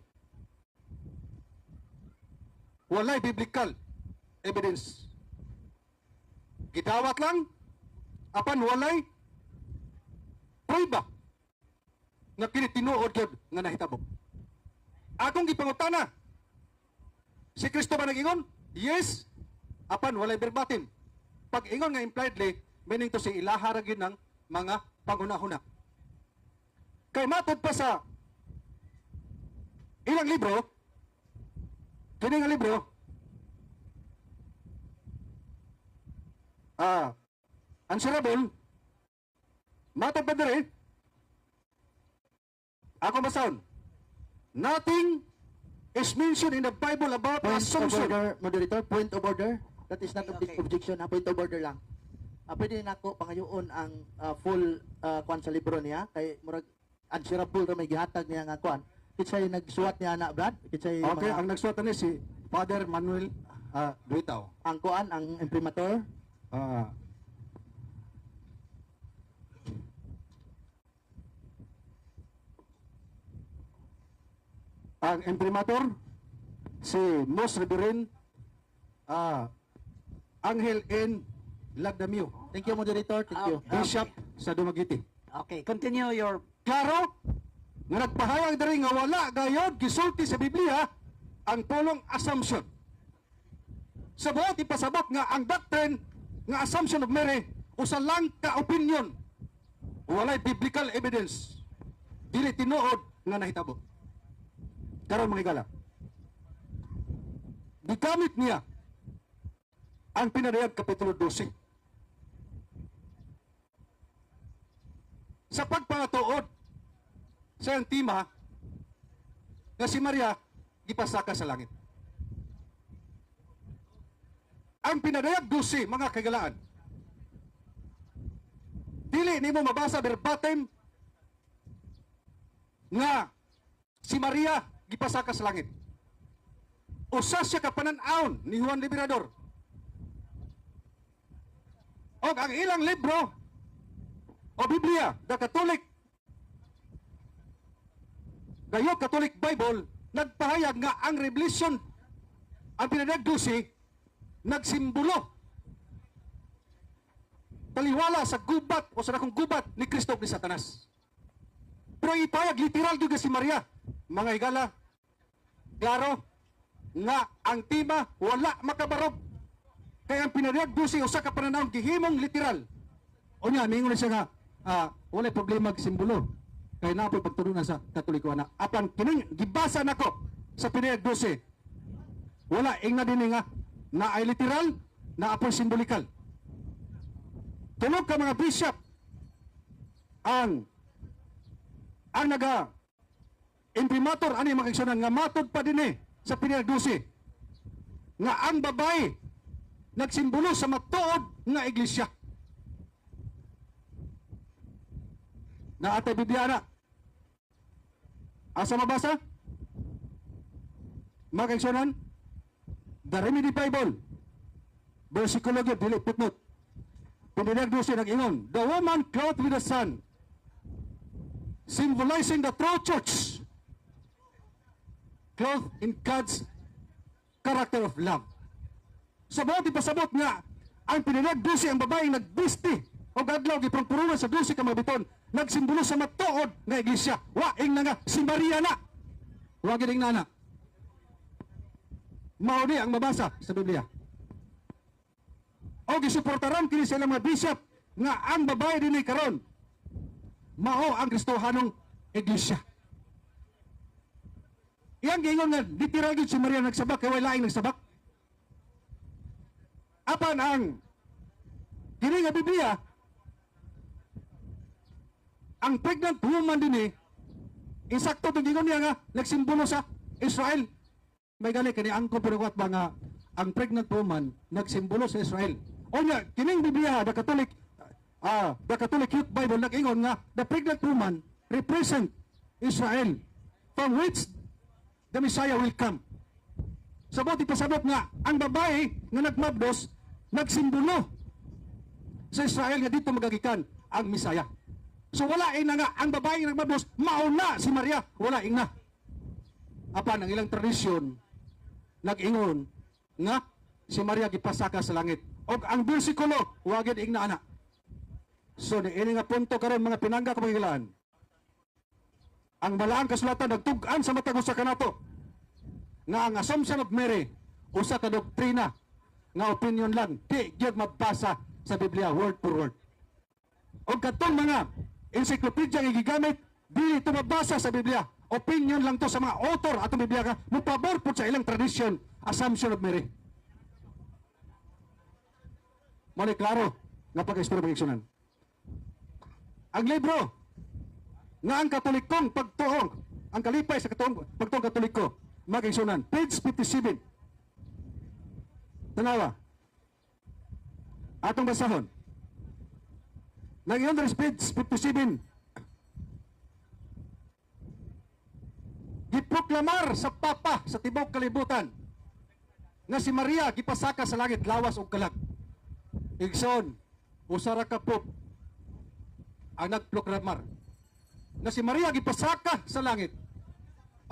walay biblical evidence. Gidawat lang apan walay prueba nga kini tinuod gyud nga nahitabo. Akong gipangutana, si Kristo ba nag-ingon? Yes. Apan walay verbatim. Pag ingon nga impliedly, meaning to si ilaha ra gyud ng mga pangunahuna. Kay matod pa sa ilang libro, kini nga libro, answerable, matod pa diri, ako basahon, nothing is mentioned in the Bible about Point of assumption. order, moderator, point of order. That is not Okay. objection, point of order lang. Pwede na ako pangayoon ang full kwan sa libro niya kay murag answerable ra may gihatag niya nga kwan. Kitsay nagsuwat niya na Brad, kitsay Okay, mga, ang nagsuwat ni si Father Manuel Duitaw. ang kuan, ang imprimatur. Ang imprimatur si Most Reverend Angel N. Lagdamio, Thank you, moderator. Thank you. Bishop sa Dumaguete. Okay, continue your... Klaro nga nagpahayag diri nga wala gayod gisulti sa Biblia ang pulong assumption. Sa buot ipasabot nga ang doctrine nga assumption of Mary usa lang ka opinion. Walay biblical evidence. Dili tinuod nga nahitabo. Karon mga igala. gigamit niya ang pinadayag Kapitulo 12. Sa pagpangatuod sa iyang tima nga si Maria gipasaka sa langit. Ang pinadayag 12, mga kagalaan, dili nimo mabasa verbatim nga si Maria gipasaka sa langit. Usa siya ka panan-awon ni Juan Liberador. Og ang ilang libro o Biblia, the Catholic Bible, nagpahayag nga ang Revelation, ang pinadayag 12, nagsimbolo taliwala sa gubat o sa dakong gubat ni Kristo ni Satanas. Pero ipahayag literal juga si Maria, mga higala, klaro nga ang tima wala makabarog. Kaya ang pinadayag 12 usa ka pananawon gihimong literal. O niya, mingon siya nga, wala problema simbolo. Kaya na po pagtununan sa Katoliko na. Apan kining gibasa nako sa pinadayag 12. Wala ingna din nga na ay literal, na apoy simbolikal. Tulog ka mga bishop ang naga imprimatur ani makigsunan nga matod pa dinhi sa pinadayag 12 nga ang babae nagsimbolo sa matuod nga iglesia. Na atay Biblia na. Asa mabasa? Makigsunan? The Remedy Bible. Versikulo gyud dili putnot. Pinadayag 12 nag-ingon, the woman clothed with the sun, symbolizing the true church, clothed in God's character of love. Sa bawat ipasabot nga, ang pinadayag 12 ang babaeng nagbisti o adlaw gipurpurunan sa 12 ka mga biton, nagsimbolo sa matuod nga iglesia. Waing na nga si Maria na. Wa gid na. Mao ni ang mabasa sa Biblia. O gisuportaran kini sa ilang mga bishop nga ang babae dinhi karon mao ang Kristohanong iglesia. Iyang giingon nga literal gid si Maria nagsabak kay wala laing nagsabak. Apan ang kini nga Biblia, ang pregnant woman dinhi insakto tong gingon niya nga nagsimbolo sa Israel. May gali kini angko purwat ba nga ang pregnant woman nagsimbolo sa Israel. O nga, kining Biblia, the Catholic Youth Bible, nag-ingon nga, the pregnant woman represent Israel, from which the Messiah will come. So, buti pasabot nga, ang babae nga nagmabdos, nagsimbolo sa Israel nga dito magagikan ang Messiah. So, wala na nga, ang babae nga nagmabdos, mauna si Maria, wala na. Apan, ang ilang tradisyon, nag-ingon nga, si Maria gipasaka sa langit. O ang bersikulo, wagid igna ana. So, ini nga punto karon mga pinangga kapagilaan. Ang balaang kasulatan nagtug-an sa matag usa kanato nga ang Assumption of Mary usa ka doktrina nga opinion lang, di gyud mabasa sa Biblia word for word. O katong mga encyclopedia nga gigamit, dili ito mabasa sa Biblia. Opinion lang to sa mga author atong Biblia nga mupabor pud sa ilang tradition, Assumption of Mary. Mali klaro nga pag-istorya pag-iksunan. Ang libro nga ang Katolikong pagtuong, ang kalipay sa pagtuong Katoliko, mag-iksunan, page 57. Tanawa. Atong basahon. Nang page 57. Giproklamar sa Papa sa tibok kalibutan nga si Maria gipasaka sa langit lawas og kalag. Igsoon, usara ka po ang nagproklamar na si Maria gipasaka sa langit.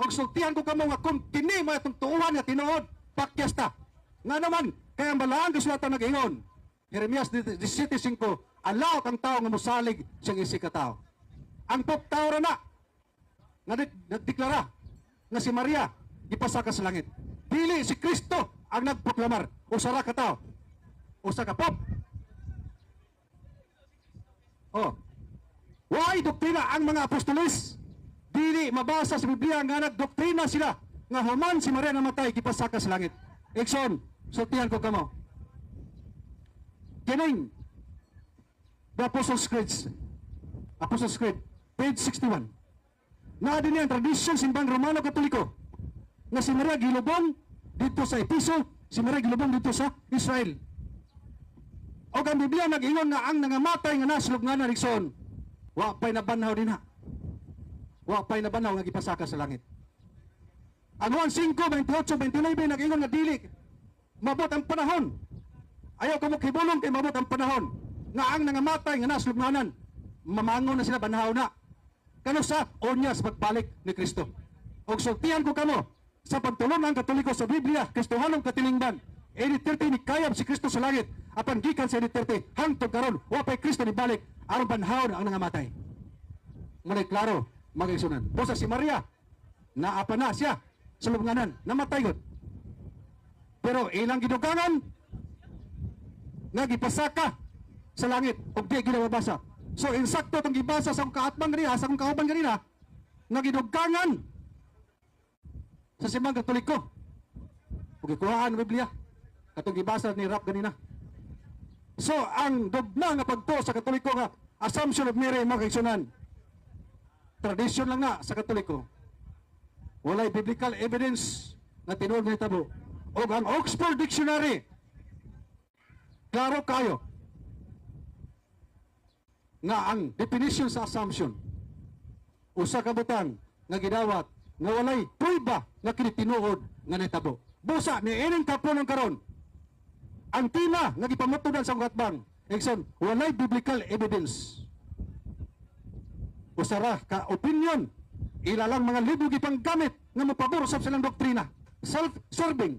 Og sultihan ko kamo nga kung kini mo itong tuuhan nga tinuod, pakyasta. Nga naman, kaya ang balaang kasulatan nag-ingon, Jeremias 17:5, alaw kang tao nga musalig siyang isi ka tao. Ang tao ra na, nga nagdeklara na si Maria gipasaka sa langit. Dili si Kristo ang nagproklamar, usara ka tao. Usa ka pop. Oh. Why doktrina ang mga apostoles? Dili mabasa sa Biblia nga nagdoktrina sila nga human si Maria namatay gipasaka sa langit. Ikson, sultihan ko kamo. Kining The Apostles' Creed, page 61. Na din ang tradisyon simbang Romano Katoliko na si Maria gilubong dito sa Episo, si Maria gilubong dito sa Israel. O ang Biblia nag-ingon nga ang nangamatay nga naslog nga na Ikson, wa pa'y nabanhaw din ha. Wa pa'y nabanhaw nga gipasaka sa langit. Ang Juan 5, 28, 29 nag-ingon nga dili mabot ang panahon. Ayaw ko mo kibulong kay mabot ang panahon nga ang nangamatay nga naslugnanan mamangon na sila banhaw na kano sa onyas pagbalik ni Kristo. Og sultihan ko kamo sa pagtulong ng Katoliko sa Biblia, Kristohanong katilingban, edit 30 ni kayab si Kristo sa langit apan gikan sa edit 30 hangtod karon wa pay Kristo ni balik aron banhaw na ang nangamatay. Munay klaro mga igsunan. Busa si Maria naapa na siya sa lubnganan, namatay gud. Pero ilang gidugangan nga gipasaka sa langit ug di ginabasa. So insakto tong gibasa sa akong kaatbang ganina, sa akong kauban ganina, nga gidugangan sa simbang Katoliko. Ug gikuhaan ang Biblia katong gibasa ni Rap ganina. So ang dogma nga pagtuo sa Katoliko nga Assumption of Mary mga kaigsunan, tradisyon lang na sa Katoliko. Walay biblical evidence na tinuod nga hitabo. O ang Oxford Dictionary, klaro kayo nga ang definition sa assumption usa ka butang nga gidawat nga walay prueba nga kini tinuod nga nahitabo. Busa ni ining kapunon karon ang tina nga gipamutudan sa katbang Ikson, walay biblical evidence. Usara ka opinion ilalang mga libro gipanggamit nga mapabor sa silang doktrina, self-serving.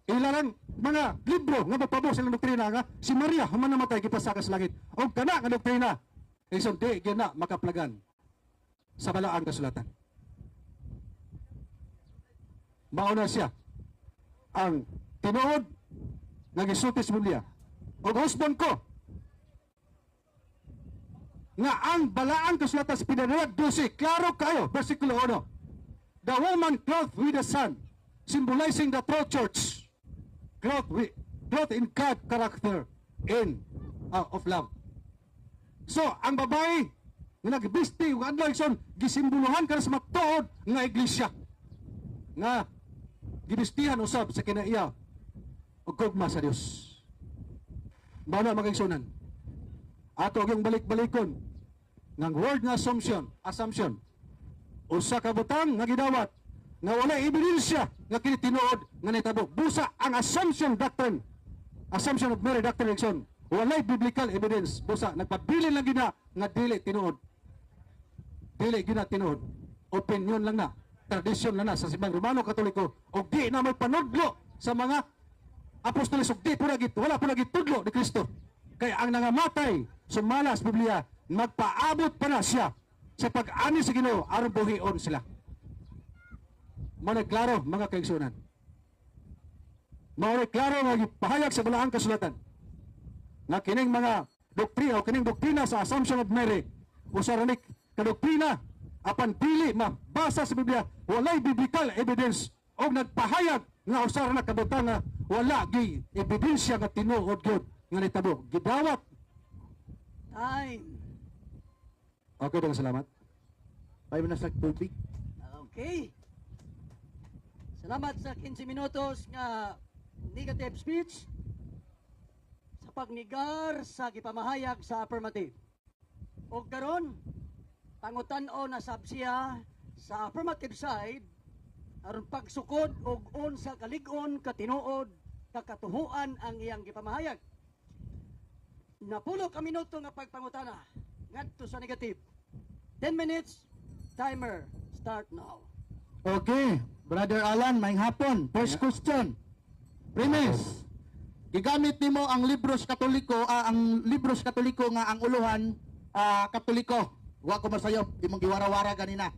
Ilalang mga libro nga mapabor silang doktrina nga si Maria human namatay gipasaka sa langit. O kana nga doktrina Ikson di gina makaplagan sa balaang kasulatan. Mauna siya ang tinuod nga gisulti sa Biblia. O husband ko nga ang balaang kasulatan sa Pinadayag 12, klaro kayo, versikulo 1. The woman clothed with the sun, symbolizing the true church, clothed in God character in of love. So, ang babae nga nagbisti ug adlaw Ikson gisimbolohan kana sa matuod nga iglesia nga gibistihan usab sa kinaiya ug gugma sa Dios. Mao na mga igsunan. Ato gyung balik-balikon ng word nga assumption. Usa ka butang nga gidawat nga wala ebidensya nga kini tinuod nga nahitabo. Busa ang assumption doctrine. Assumption of Mary doctrine Ikson. Walay biblical evidence. Busa nagpabilin lang gina nga dili tinuod. Dili gina tinuod. Opinion lang na. Tradisyon lang na sa simbang Romano Katoliko. O di na may panudlo sa mga apostoles. O di wala po nagitudlo ni Kristo. Kaya ang nangamatay sumalas Biblia, magpaabot pa na siya sa pag-ani sa Ginoo aron buhion sila. Mao klaro mga kaigsunan. Mao klaro nga gipahayag sa balaang kasulatan na kining mga doktrina o kining doktrina sa Assumption of Mary usaranik ka doktrina apan dili mabasa sa Biblia, walay biblical evidence o nagpahayag nga usara na kabutang nga wala gi ebidensya nga tinuod gyud nga nahitabo. Gidawat. Time. Okay, daghang salamat. 5 minutes like tubig. Okay. Salamat sa 15 minutos nga negative speech sa pagnigar sa gipamahayag sa affirmative. O karon pangutan-o na sab siya sa affirmative side aron pagsukod og unsa kalig-on katinuod kakatuhuan ang iyang gipamahayag. Napulo ka minuto nga pagpangutana ngadto sa negative. 10 minutes, timer, start now. Okay, Brother Alan, maayong hapon. First question. Premise. Gigamit nimo ang libros Katoliko, ang libros Katoliko nga ang uluhan Katoliko. Wa ko masayo, imong giwara-wara ganina.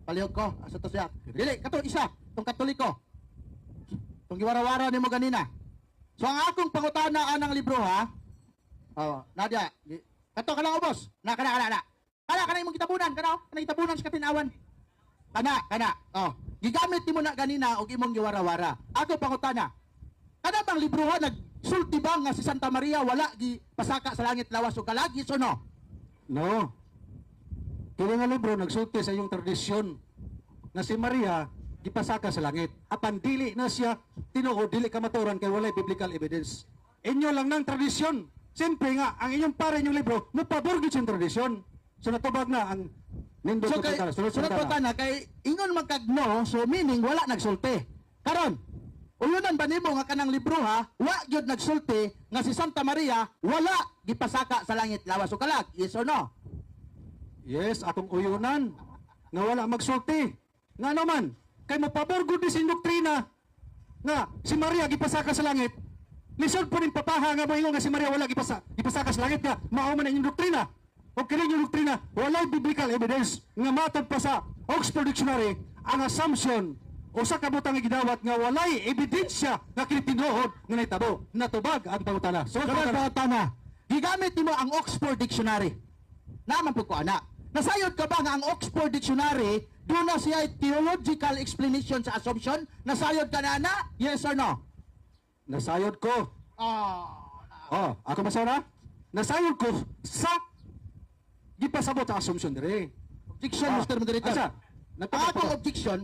Palihog ko, asa to siya. Dili, kato isa, tong Katoliko. Tong giwara-wara nimo ganina. So ang akong pangutana anang libro ha. Oh, Nadia, kato ka lang ubos. Na. Kana imong kitabunan, kana itabunan sa katinawan. Kana. Oh. Gigamit nimo na ganina og imong giwara-wara. Ako pangutana. Kana bang librohan nagsulti ba nga si Santa Maria wala gi pasaka sa langit lawas ug kalagi so no? No. Kini nga libro nagsulti sa iyong tradisyon na si Maria gipasaka sa langit. Apan dili na siya tinuod, dili ka maturan kay walay biblical evidence. Inyo lang ng tradisyon. Siyempre nga, ang inyong pare inyong libro, mapabor gyud siyang tradisyon. So natubag na ang nindot So kay sunod pa na kay ingon magkagno so meaning wala nagsulti. Karon uyunan ba nimo nga kanang libro ha, wa gyud nagsulti nga si Santa Maria wala gipasaka sa langit lawas ug kalag. Yes or no? Yes, atong uyunan nga wala magsulti. Nga naman, kay mapabor gud ni sin doktrina nga si Maria gipasaka sa langit. Lisod po rin papaha nga moingon nga si Maria wala gipasaka sa langit nga mao man ang inyong doktrina. O kini inyong doktrina, walay biblical evidence nga matod pa sa Oxford Dictionary ang assumption usa ka butang gidawat nga walay ebidensya nga kini tinuod nga nahitabo. Natubag ang pangutana. So Sunod pangutana. Gigamit nimo ang Oxford Dictionary. Naman po ko ana. Nasayod ka ba nga ang Oxford Dictionary doon na siya theological explanation sa assumption? Nasayod ka na ana? Yes or no? nasayod ko. Oh, ako masara? Nasayod ko sa gipasabot sa assumption dire. Objection, Mr. Moderator. Asa? Ang akong objection,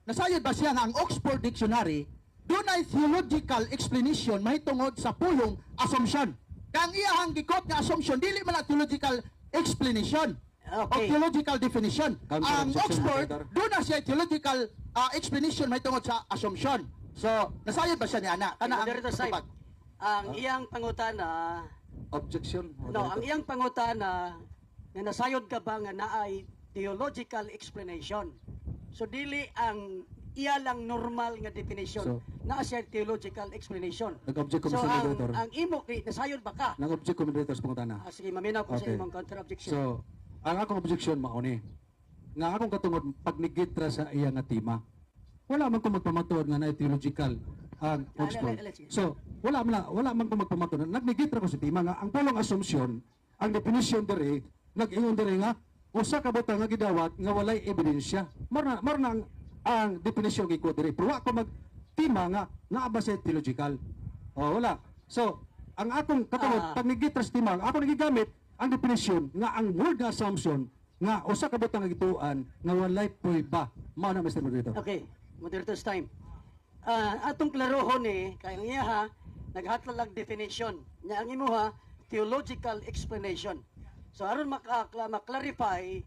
nasayod ba siya nga ang Oxford Dictionary doon ay theological explanation mahitungod sa pulong assumption. Kang iyahang gikot nga assumption, dili man ang theological explanation o Okay. theological definition. Counter Ang objection, Oxford, Moderator. doon na siya theological explanation mahitungod sa assumption. So, nasayod ba siya ni Ana? Kana ang Moderator Saib, tupag. ang iyang pangutana, Objection. no, ang iyang pangutana, nga nasayod ka ba nga naay theological explanation. So dili ang iya lang normal nga definition So, na siya theological explanation. Nag-object ko, So Mr. ang, Moderator. ang imo nasayod ba ka? Nang-object ko moderator sa pangutana. Sige, maminaw ko sa Okay. imong counter objection. So, ang akong objection mauni. Nga akong katungod pagnigitra sa iya nga tema. Wala man ko magpamatuod nga na theological ang Oxford. So, wala man ko magpamatuod. Nagnigitra ko sa tema nga ang pulong assumption, ang definition dire, nag-ingon dire nga usa ka butang nga gidawat nga walay ebidensya. Marna ang definition giko dire. Pero wa ko magtima nga naa ba sa theological. O wala. So, ang akong katungod pagnigitra sa tema, ako nagigamit ang definition nga ang word nga assumption nga usa ka butang nga gituan nga walay prueba. Mao na Mr. Moderator. Okay, moderator's time. Atong klarohon kay ang iya ha, naghatlag definition. Nya ang imo ha, theological explanation. So aron maklarify,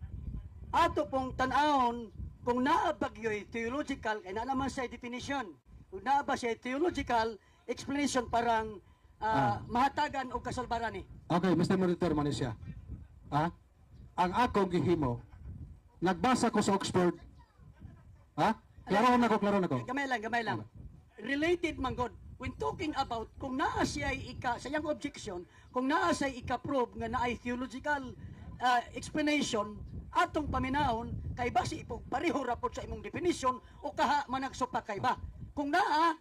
ato pong tan-awon kung naa bagyoy theological, kay na naman siya definition. Kung naa ba siya theological explanation parang mahatagan o kasalbaran ni. Okay, Mr. Moderator, manisya. Ha? Ang akong gihimo, nagbasa ko sa Oxford. Ha? Klaro na ko. Gamay lang. Related man god. When talking about kung naa siya sa iyang objection, kung naa siya ika-prove nga naay theological explanation, atong paminahon kay basi ipog pareho rapod sa imong definition o kaha managsupa kay ba. Kung naa,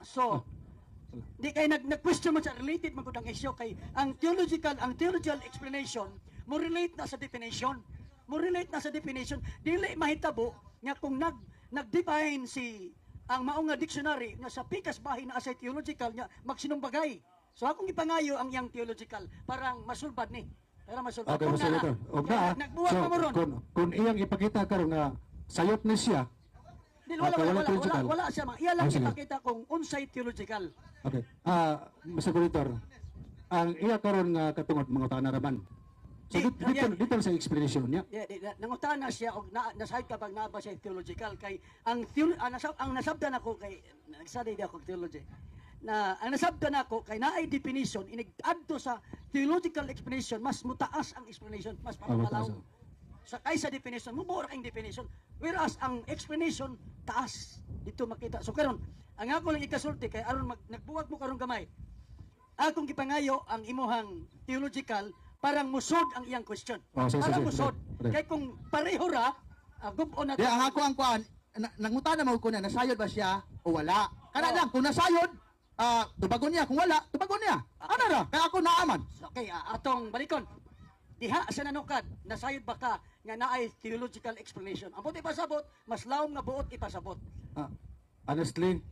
so di kay nag-question mo sa related man gud ang issue kay ang theological explanation mo relate na sa definition. Dili mahitabo nga kung nag-define ang maong nga dictionary nga sa pikas bahin na asay theological nga magsinumbagay. So akong ipangayo ang yang theological parang masulbad ni. Okay, Mr. Moderator. Og na. Nagbuwag So, pa mo ron. kung iyang ipakita karon nga sayop ni siya. Dili, Okay, wala theological. wala siya. Iya lang Sige. ipakita kung unsay theological. Okay. Mr. Moderator, ang iya karon nga katungod mga tanaraman. So dito sa explanation niya. Nangutan na siya og nasahid ka pag naa ba siya theological kay ang nasabdan ako kay nagstudy ako theology na ang nasabdan ako kay naay definition inigadto sa theological explanation mas mutaas ang explanation mas papalaw sa kaysa definition mubor ang definition whereas ang explanation taas dito makita so karon ang ako lang ikasulti kay aron nagbuwag mo karon gamay akong gipangayo ang imuhang theological parang musod ang iyang question. Sige. Parang musod. Pre. Kaya kung pareho ra, gubo na Di ang ako ang kuan, nangutan na mo ko na nasayod ba siya o wala. Kana lang kung nasayod, tubagon niya, kung wala, tubagon niya. Ano ra? Kaya ako naaman. Okay, atong balikon. Diha sa nanukad, nasayod ba ka nga naay theological explanation. Ang buot ipasabot, mas lawom nga buot ipasabot. Ah, honestly,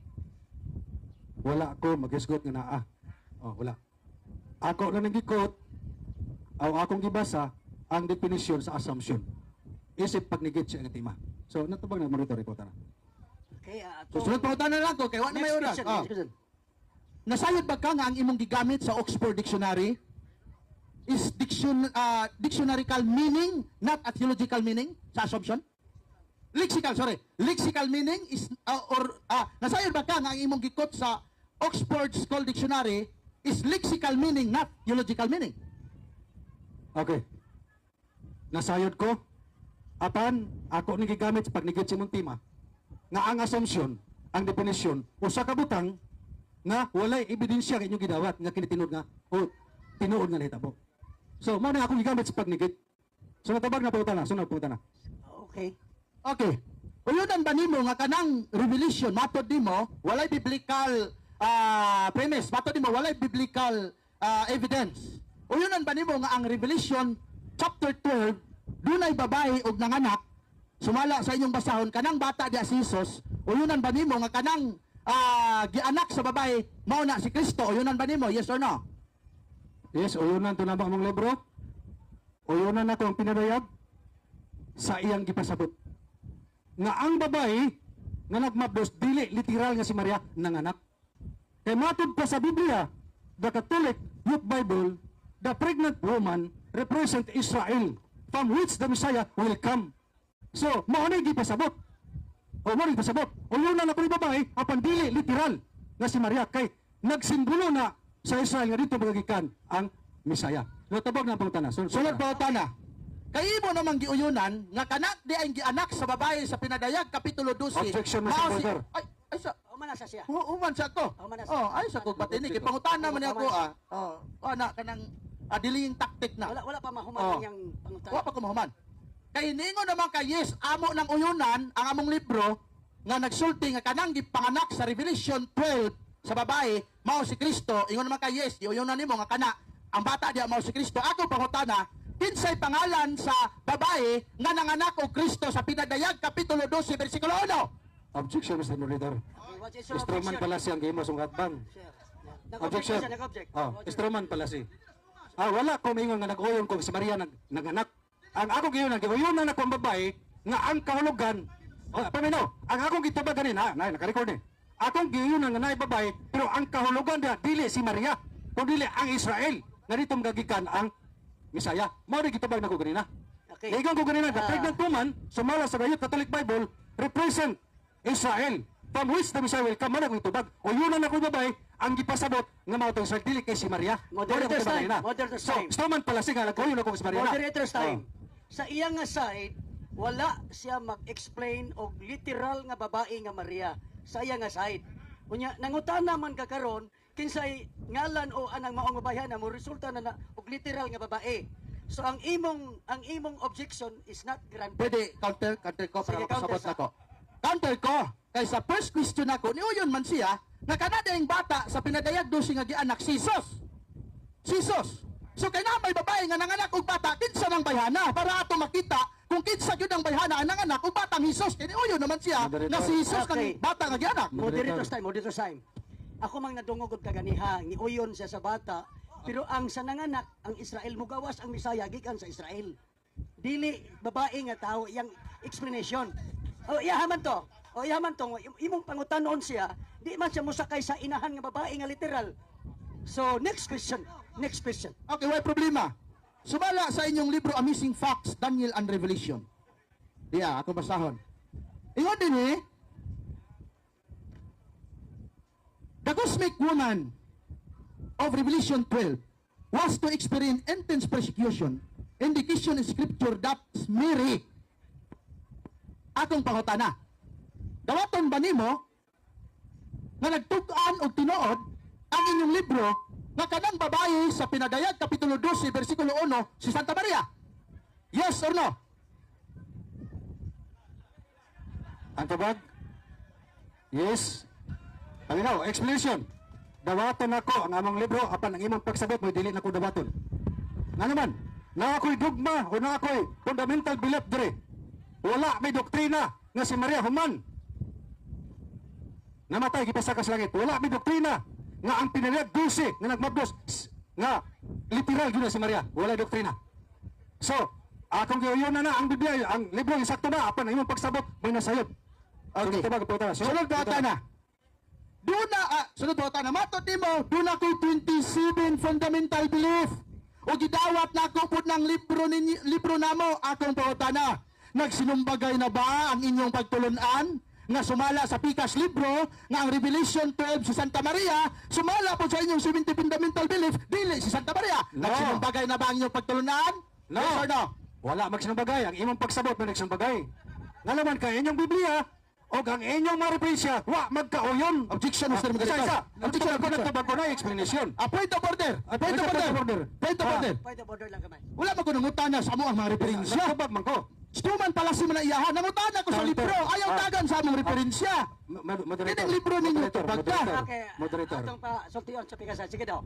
wala ako mag-isgot nga naa. Oh, wala. Ako na nagikot, o akong gibasa, ang definisyon sa assumption. Isip pagnigit siya nga tema. So, natubag na monitor report na. Okay, Susunod pa na lang ko, kay wala na may oras. question, Oh. next question. Nasayod ba ka nga ang imong gigamit sa Oxford Dictionary is dictionarycal meaning, not a theological meaning sa assumption? Lexical meaning is, nasayod ba ka nga ang imong gikot sa Oxford School Dictionary is lexical meaning, not theological meaning? Okay. Nasayod ko, apan ako ni gigamit sa pagnigit sa imong tema, nga ang assumption, ang definisyon, usa ka butang nga walay ebidensya nga inyong gidawat nga kinitinud nga o tinuod nga nahitabo. So, mao na akong gigamit sa pagnigit. So, natabag na punta na. Sunod punta na. Okay. Okay. Uyunan ba nimo nga kanang revelation matod nimo walay biblical premise, matod nimo walay biblical evidence. Uyunan ba nimo nga ang Revelation chapter 12 dunay babae og nanganak sumala sa inyong basahon kanang bata diya si Jesus. Uyunan ba nimo nga kanang gianak sa babae mao na si Kristo? Uyunan ba nimo? Yes or no? Yes, uyunan to nabang mong libro. Uyunan na ang pinadayag sa iyang gipasabot. Nga ang babae nga nagmabdos dili literal nga si Maria nanganak. Kay matod pa sa Biblia, the Catholic Youth Bible, the pregnant woman represent Israel from which the Messiah will come. So, mao na gipasabot. O mo rin pasabot. Uyunan na ko ni babae apan dili literal nga si Maria kay nagsimbolo na sa Israel nga dito magagikan ang Messiah. Natabog na ang pangutana. Sunod pa na. Kay imo namang giuyunan nga kanak di ay gianak sa babae sa pinadayag kapitulo 12. Objection, Mr. Mao si- Brother. Ay sa Umana sa siya. Human sa to. Human na sa- Oh, ay sa kog batini kay pangutana man ako Oh, ana kanang diling taktik na. Wala pa mahuman Oh. yang pangutan. Wa pa ko mahuman. Kay ningo naman kay yes, amo ng uyunan ang among libro nga nagsulti nga kanang gipanganak sa Revelation 12 sa babae mao si Kristo. Ingon naman kay yes, uyunan nimo nga kana ang bata diya mao si Kristo. Ako pangutana, kinsay pangalan sa babae nga nanganak og Kristo sa pinadayag kapitulo 12 bersikulo 1? Objection, Mr. Moderator. Okay, what is your Instrument objection? pala siyang gimo sunggat bang. Sir. Objection. Nag-object. Oh, instrument pala si. Wala ko mingon nga nag-uyon ko si Maria naganak. Ang ako giyon nag-uyon na akong babae nga ang kahulugan. Paminaw, ang akong gitubag ganin naka-record ni. Akong giyon nga naay babae pero ang kahulugan dia dili si Maria, kundi dili ang Israel. Nga dito magagikan ang Misaya. Mao ri gitubag nako ganina. Okay. Igon ko ganina, the pregnant woman sumala sa Youth Catholic Bible represent Israel. From which the Messiah will come, manag tubag. O yun ang ako babae, ang gipasabot nga mga itong Israel, dili kay si Maria. Moderator's time. Mao na. Moderator's So, time. stuman pala siya, nag-uyon ako si Maria. Moderator's time. Oh. Sa iyang nga side, wala siya mag-explain og literal nga babae nga Maria sa iyang nga side. Unya nangutana man ka karon kinsay ngalan o anang maong babayan na mo resulta na og literal nga babae. So ang imong objection is not granted. Pwede counter ko para Sige, makasabot counter na ko. Counter ko. Kay sa first question ako, niuyon man siya, nga kanada yung bata sa pinadayag dosi nga gianak si Jesus. Jesus. So kay na may babae nga nanganak og bata, kinsa nang bayhana para ato makita kung kinsa gyud ang bayhana ang nanganak og batang Jesus. Kay niuyon naman siya na si Jesus Okay. kang bata nga gianak. Moderator's time. Ako mang nadungog og kaganiha, ni uyon siya sa bata, pero ang sa nanganak, ang Israel mugawas ang Misaya gikan sa Israel. Dili babae nga tao iyang explanation. Iyaman to. Imong pangutanon siya, di man siya musakay sa inahan nga babae nga literal. So next question. Okay, why problema? Sumala sa inyong libro Amazing Facts, Daniel and Revelation. Yeah, ako basahon. Ingon din the cosmic woman of Revelation 12 was to experience intense persecution. Indication in scripture that Mary. Atong pangutana. Dawaton ba nimo nga nagtug-an og tinuod ang inyong libro nga kanang babae sa pinadayag kapitulo 12 bersikulo 1 si Santa Maria? Yes or no? Ang tubag? Yes. Paminaw, explanation. Dawaton ako ang among libro, apan ang imong pagsabot mo, dili na ko dawaton. Nga naman, na ako'y dogma o na ako'y fundamental belief dire. Wala may doktrina nga si Maria human. Namatay gipasa ka sa langit. Wala may doktrina nga ang pinaliyag 12 nga nagmabdos nga literal gyud na si Maria. Wala doktrina. So, akong giuyon na ang Biblia, ang libro insakto na apan ang imong pagsabot may nasayod. Okay. Sunod bata na. Doon na, sunod bata na. Matot mo, doon ako 27 fundamental belief. O gidawat na ako po ng libro namo, akong pangutana. Nagsinumbagay na ba ang inyong pagtulunan? Nga sumala sa Pikas libro, nga ang Revelation 12 si Santa Maria, sumala po sa inyong 70 fundamental belief, dili si Santa Maria. No. Nagsinumbagay na ba ang inyong pagtulunan? No. Yes or no? Wala magsinumbagay. Ang imong pagsabot na nagsinumbagay. Nga naman ka inyong Biblia o ang inyong mga referensya, wa magkauyon. Objection, Mr. Moderator. Isa-isa. Objection, Ako nagtubag ko na explanation. Point of order. Point of order. Point of order. Point of order lang kamay. Wala man ko nangutana sa mo ang mga referensya. Nagtubag man ko. Stuman pala si manayahan. Nangutana ko sa Counter. libro. Ayaw tagan sa among referensya. Moderator. Kinang libro ninyo, Moderator. tubag ka. Moderator. Okay, Moderator. atong pa sultion sa Pikasan. Sige daw.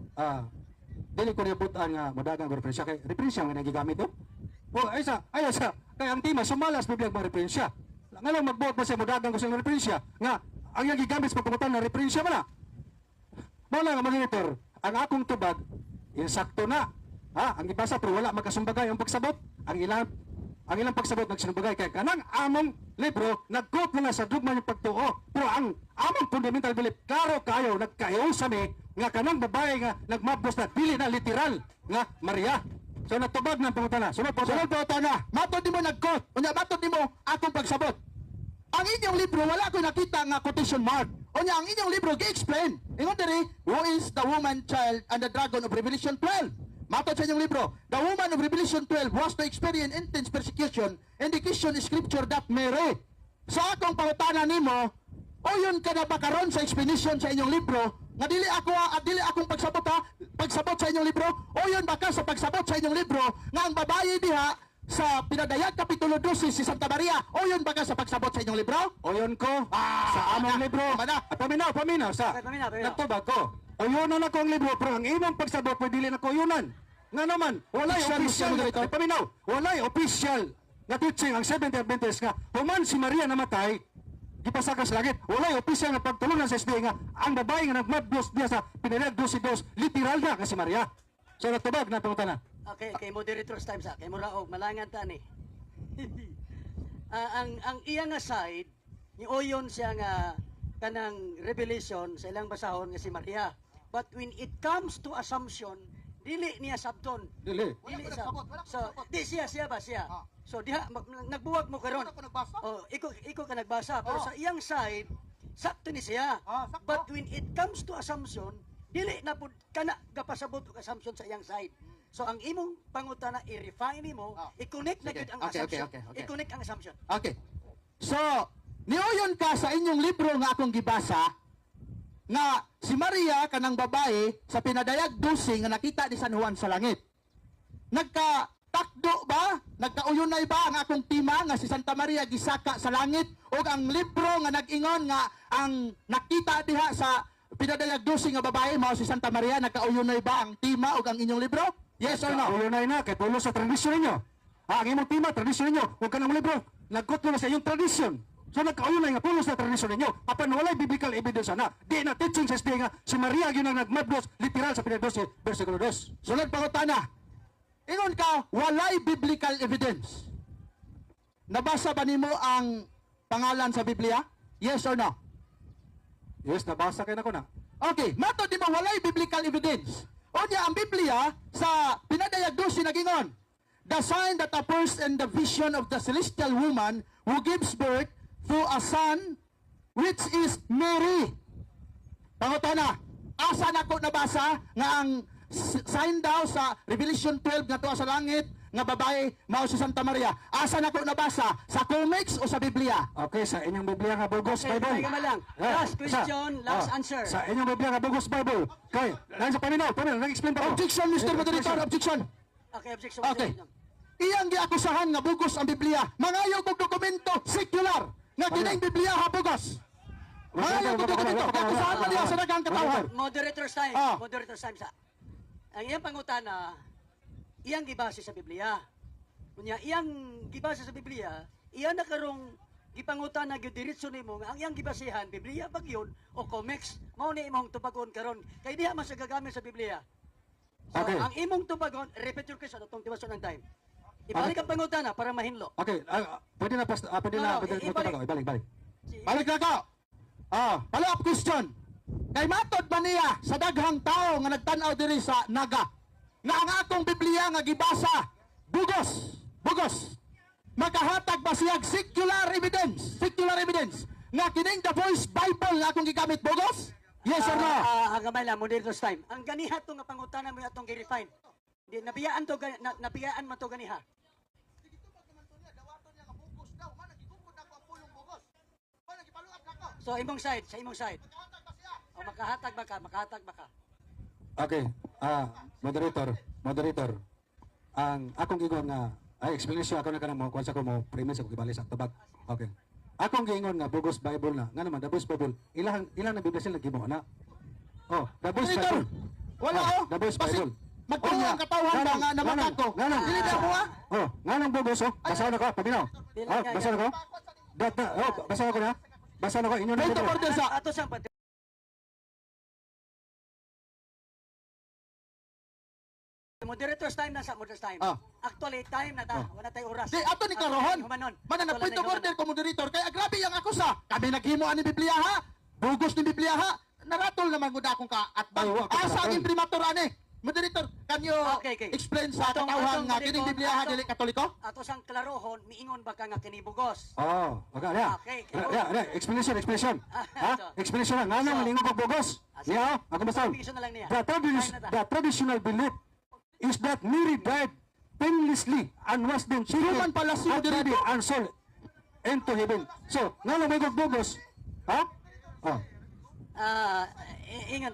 Dili ko niyabutan nga madagang referensya kay referensya nga nagigamit do. O aysa kay ang tima sumalas bibiyag mga referensya. Nga lang magbuot ba siya madagang ko sa referensya nga ang yang gigamit sa pagpamutan na referensya man na. Wala nga monitor. Ang akong tubag insakto na. Ang ibasa pero wala magkasumbagay ang pagsabot. Ang ilang pagsabot nagsinumbagay kay kanang among libro nagkot na sa dugma ng pagtuo. Pero ang among fundamental belief klaro kayo nagkayo sa mi nga kanang babae nga nagmabdos na dili na literal nga Maria. So natubag ng pangutana. Sunod po na. Matod ni mo nagkot. Unya matod ni mo akong pagsabot. Ang inyong libro wala ko nakita nga quotation mark. Unya ang inyong libro gi-explain. Ingon diri, who is the woman, child, and the dragon of Revelation 12? Matod sa inyong libro, the woman of Revelation 12 was to experience intense persecution, indication is scripture that Mary. Sa akong pangutana nimo, o yun ka na ba karon sa explanation sa inyong libro, nga dili akong pagsabot pagsabot sa inyong libro, o yun baka sa pagsabot sa inyong libro, nga ang babae diha sa Pinadayag Kapitulo 12 si Santa Maria, o yun baka sa pagsabot sa inyong libro? Oyon ko sa among libro. Paminaw sa Paminaw. nagtubag ko. Oyonan ako ang libro pero ang imong pagsabot pwede dili na ko oyonan. Nga naman, walay official paminaw. Walay official nga teaching ang Seventh-day Adventist nga human si Maria namatay gipasaka sa langit. Walay official nga pagtulungan sa SDA nga ang babae nga nagmabdos diya sa Pinadayag 12 literal na nga si Maria. So nagtubag na pangutana. Okay, kay moderator's time sa. Kay muraog malangan ta ni. ang iya nga side ni oyon siya nga kanang revelation sa ilang basahon nga si Maria. But when it comes to assumption, dili niya sabton. Dili. Dili sa. So, di siya ba siya. So diha nagbuwag mo karon. Oh, iko ka nagbasa pero sa iyang side sakto ni siya. But when it comes to assumption, dili na pud kana gapasabot og assumption sa iyang side. So ang imong pangutana i-refine nimo, i-connect na gyud ang assumption. I-connect ang assumption. Okay. So, niuyon ka sa inyong libro nga akong gibasa, nga si Maria kanang babae sa Pinadayag 12 nga nakita ni San Juan sa langit. Nagkatakdo ba? Nagkauyunay ba ang akong tima nga si Santa Maria gisaka sa langit o ang libro nga nag-ingon nga ang nakita diha sa Pinadayag 12 nga babae mao si Santa Maria, nagkauyunay ba ang tima o ang inyong libro? Yes or no? Uyunay na kay pulo sa tradisyon ninyo. Ang imong tima tradisyon ninyo, ug kanang libro nagkot na sa inyong tradisyon. So nagkauyunay nga pulo sa tradisyon ninyo. Apan walay biblical evidence na. Di na teaching sa SDA nga si Maria gyud ang nagmabdos literal sa Pinadayag 12 bersikulo 2. Sunod pangutana. Ingon ka, walay biblical evidence. Nabasa ba nimo ang pangalan sa Biblia? Yes or no? Yes, nabasa kay nako na. Okay, matod nimo walay biblical evidence. Unya ang Biblia sa Pinadayag 12 nagingon, the sign that appears in the vision of the celestial woman who gives birth to a son, which is Mary. Pangutana, asa nako nabasa nga ang sign daw sa Revelation 12 nga tuwa sa langit nga babae mao si Santa Maria. Asa nako nabasa sa comics o sa Biblia? Okay, sa inyong Biblia nga Bugos Okay, Bible. teka lang. Last question, last answer. Sa inyong Biblia nga Bugos Bible. Kay, lang sa paminaw, nag-explain pa ko. Objection, Mr. Moderator, objection. Okay, objection. Okay. Iyang giakusahan nga bugos ang Biblia. Mangayo kog dokumento secular nga kining Biblia ha bugos. Mangayo kog dokumento. Giakusahan pa niya sa daghang katawhan. Moderator's time. Ah. Moderator's time sa. Ang iyang pangutana, iyang gibase sa Biblia. Unya iyang gibase sa Biblia, iya na karong gipangutan na gyud diretso nimo nga ang iyang gibasehan Biblia pag yun o comics mao ni imong tupagon karon kay diha man sa gagamit sa Biblia. So, Okay. ang imong tupagon, repeat your question atong tiwason ng time. Ibalik ang pangutana para mahinlo. Okay, pwede na pwede na No, pwede ibalik. na ibalik. Balik na ko. Follow-up question. Kay matod ba niya sa daghang tao nga nagtanaw diri sa Naga nga ang akong Biblia nga gibasa bugos makahatag ba siyag secular evidence nga kining the voice Bible nga akong gigamit bugos? Yes or no? Ang gamay lang mo dito sa time. Ang ganiha to nga pangutana mo atong gi-refine. Di nabiyaan to nabiyaan man to ganiha. So imong side, sa imong side. O makahatag ba ka? Okay, moderator. Ang akong giingon nga explanation ako na kanang kuan sa ko mo premise ako gibali sa tubag. Okay. Akong giingon nga bugos Bible na. Nga naman the voice Bible. Ilang na Biblia sila gimo na. Oh, the voice Moderator, Bible. wala The voice Bible. Magtuwa ang katawan ba nga namatag ko? Dili na ko ha? Oh, nganong bugos oh. Basahan ako, paminaw. Oh, basahan ako. Basahan ako na. Basahan ako inyo na. Point of order sa Ato sang pati. Moderator's time na sa moderator's time. Actually, time na ta. Wala tayo oras. Di ato ni karohon. Humanon. Mana na Wala point of humanon. order ko moderator kay agrabi ang ako sa. Kami naghimo ani Biblia ha. Bugos ni Biblia ha. Naratol naman gud akong ka at Ay, wa ka asa naratol. ang imprimatur ani. Moderator, can you Okay. explain sa Atong- katawhan atong nga kining likod, Biblia ha atong- dili katoliko? Ato sang klarohon, miingon ba ka nga kinibugos? Oh, okay, ya. Okay, Explanation. Ha? So- Explanation lang. Nganong So- lingo pag bugos? Ya, ako basahan. Bigyan na lang niya. The traditional belief is that Mary died painlessly and was then Human taken pala si out body Moderator. and soul into heaven. So, nga may bugos? Ha? Oh, Ingan.